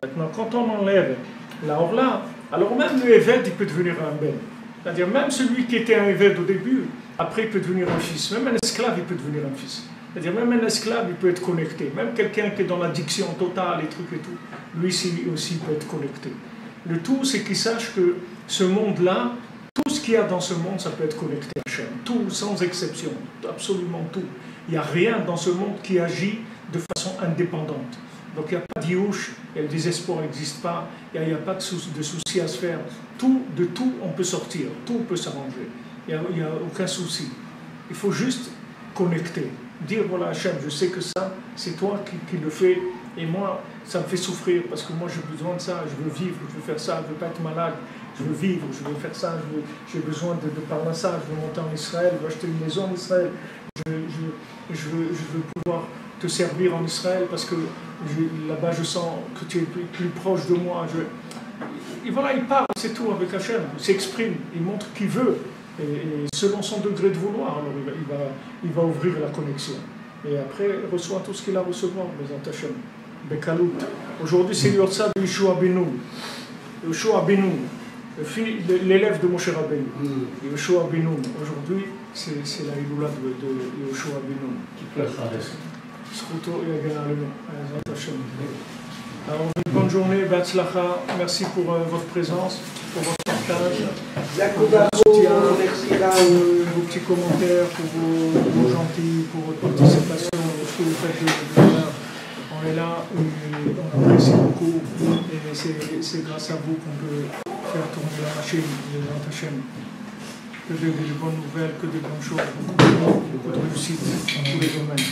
Maintenant, quand on enlève la Orla, alors même le Eved, il peut devenir un Ben. C'est-à-dire, même celui qui était un Eved au début, après, il peut devenir un fils. Même un esclave, il peut devenir un fils. C'est-à-dire, même un esclave, il peut être connecté. Même quelqu'un qui est dans l'addiction totale, les trucs et tout, lui aussi peut être connecté. Le tout, c'est qu'il sache que ce monde-là, tout ce qu'il y a dans ce monde, ça peut être connecté à Hachem. Tout, sans exception. Absolument tout. Il n'y a rien dans ce monde qui agit de façon indépendante. Donc il n'y a pas d'Youch, le désespoir n'existe pas, il n'y a pas de souci à se faire. De tout, on peut sortir, tout peut s'arranger. Il n'y a aucun souci. Il faut juste connecter. Dire, voilà Hachem, je sais que ça, c'est toi qui le fais, et moi, ça me fait souffrir, parce que moi j'ai besoin de ça, je veux vivre, je veux faire ça, je ne veux pas être malade, je veux vivre, je veux faire ça, j'ai besoin de parler ça, je veux monter en Israël, je veux acheter une maison en Israël, je veux pouvoir te servir en Israël, parce que là-bas je sens que tu es plus proche de moi. Et voilà, il parle, c'est tout avec Hachem, il s'exprime, il montre qu'il veut. Et selon son degré de vouloir, alors il va ouvrir la connexion. Et après, il reçoit tout ce qu'il a à recevoir, Bezat Hachem. Bekalout. Aujourd'hui, c'est Yotzad Yeshua Benoun. Yeshua Benoun, l'élève de Moshe Rabbeinu. Yeshua Benoun. Aujourd'hui, c'est la Iloula de Yeshua Benoun. Tu peux faire ça. Zchuto Yagen Alenu. Bezat Hachem. Alors, une bonne journée, Be'atzlacha. Merci pour votre présence, pour votre partage, pour votre soutien, vos petits commentaires, pour vos gentils, pour votre participation, pour ce que vous faites de l'heure. On est là, on apprécie beaucoup, et c'est grâce à vous qu'on peut faire tourner la machine, le Hashem. Que de bonnes nouvelles, que de bonnes choses, beaucoup de réussite dans tous les domaines.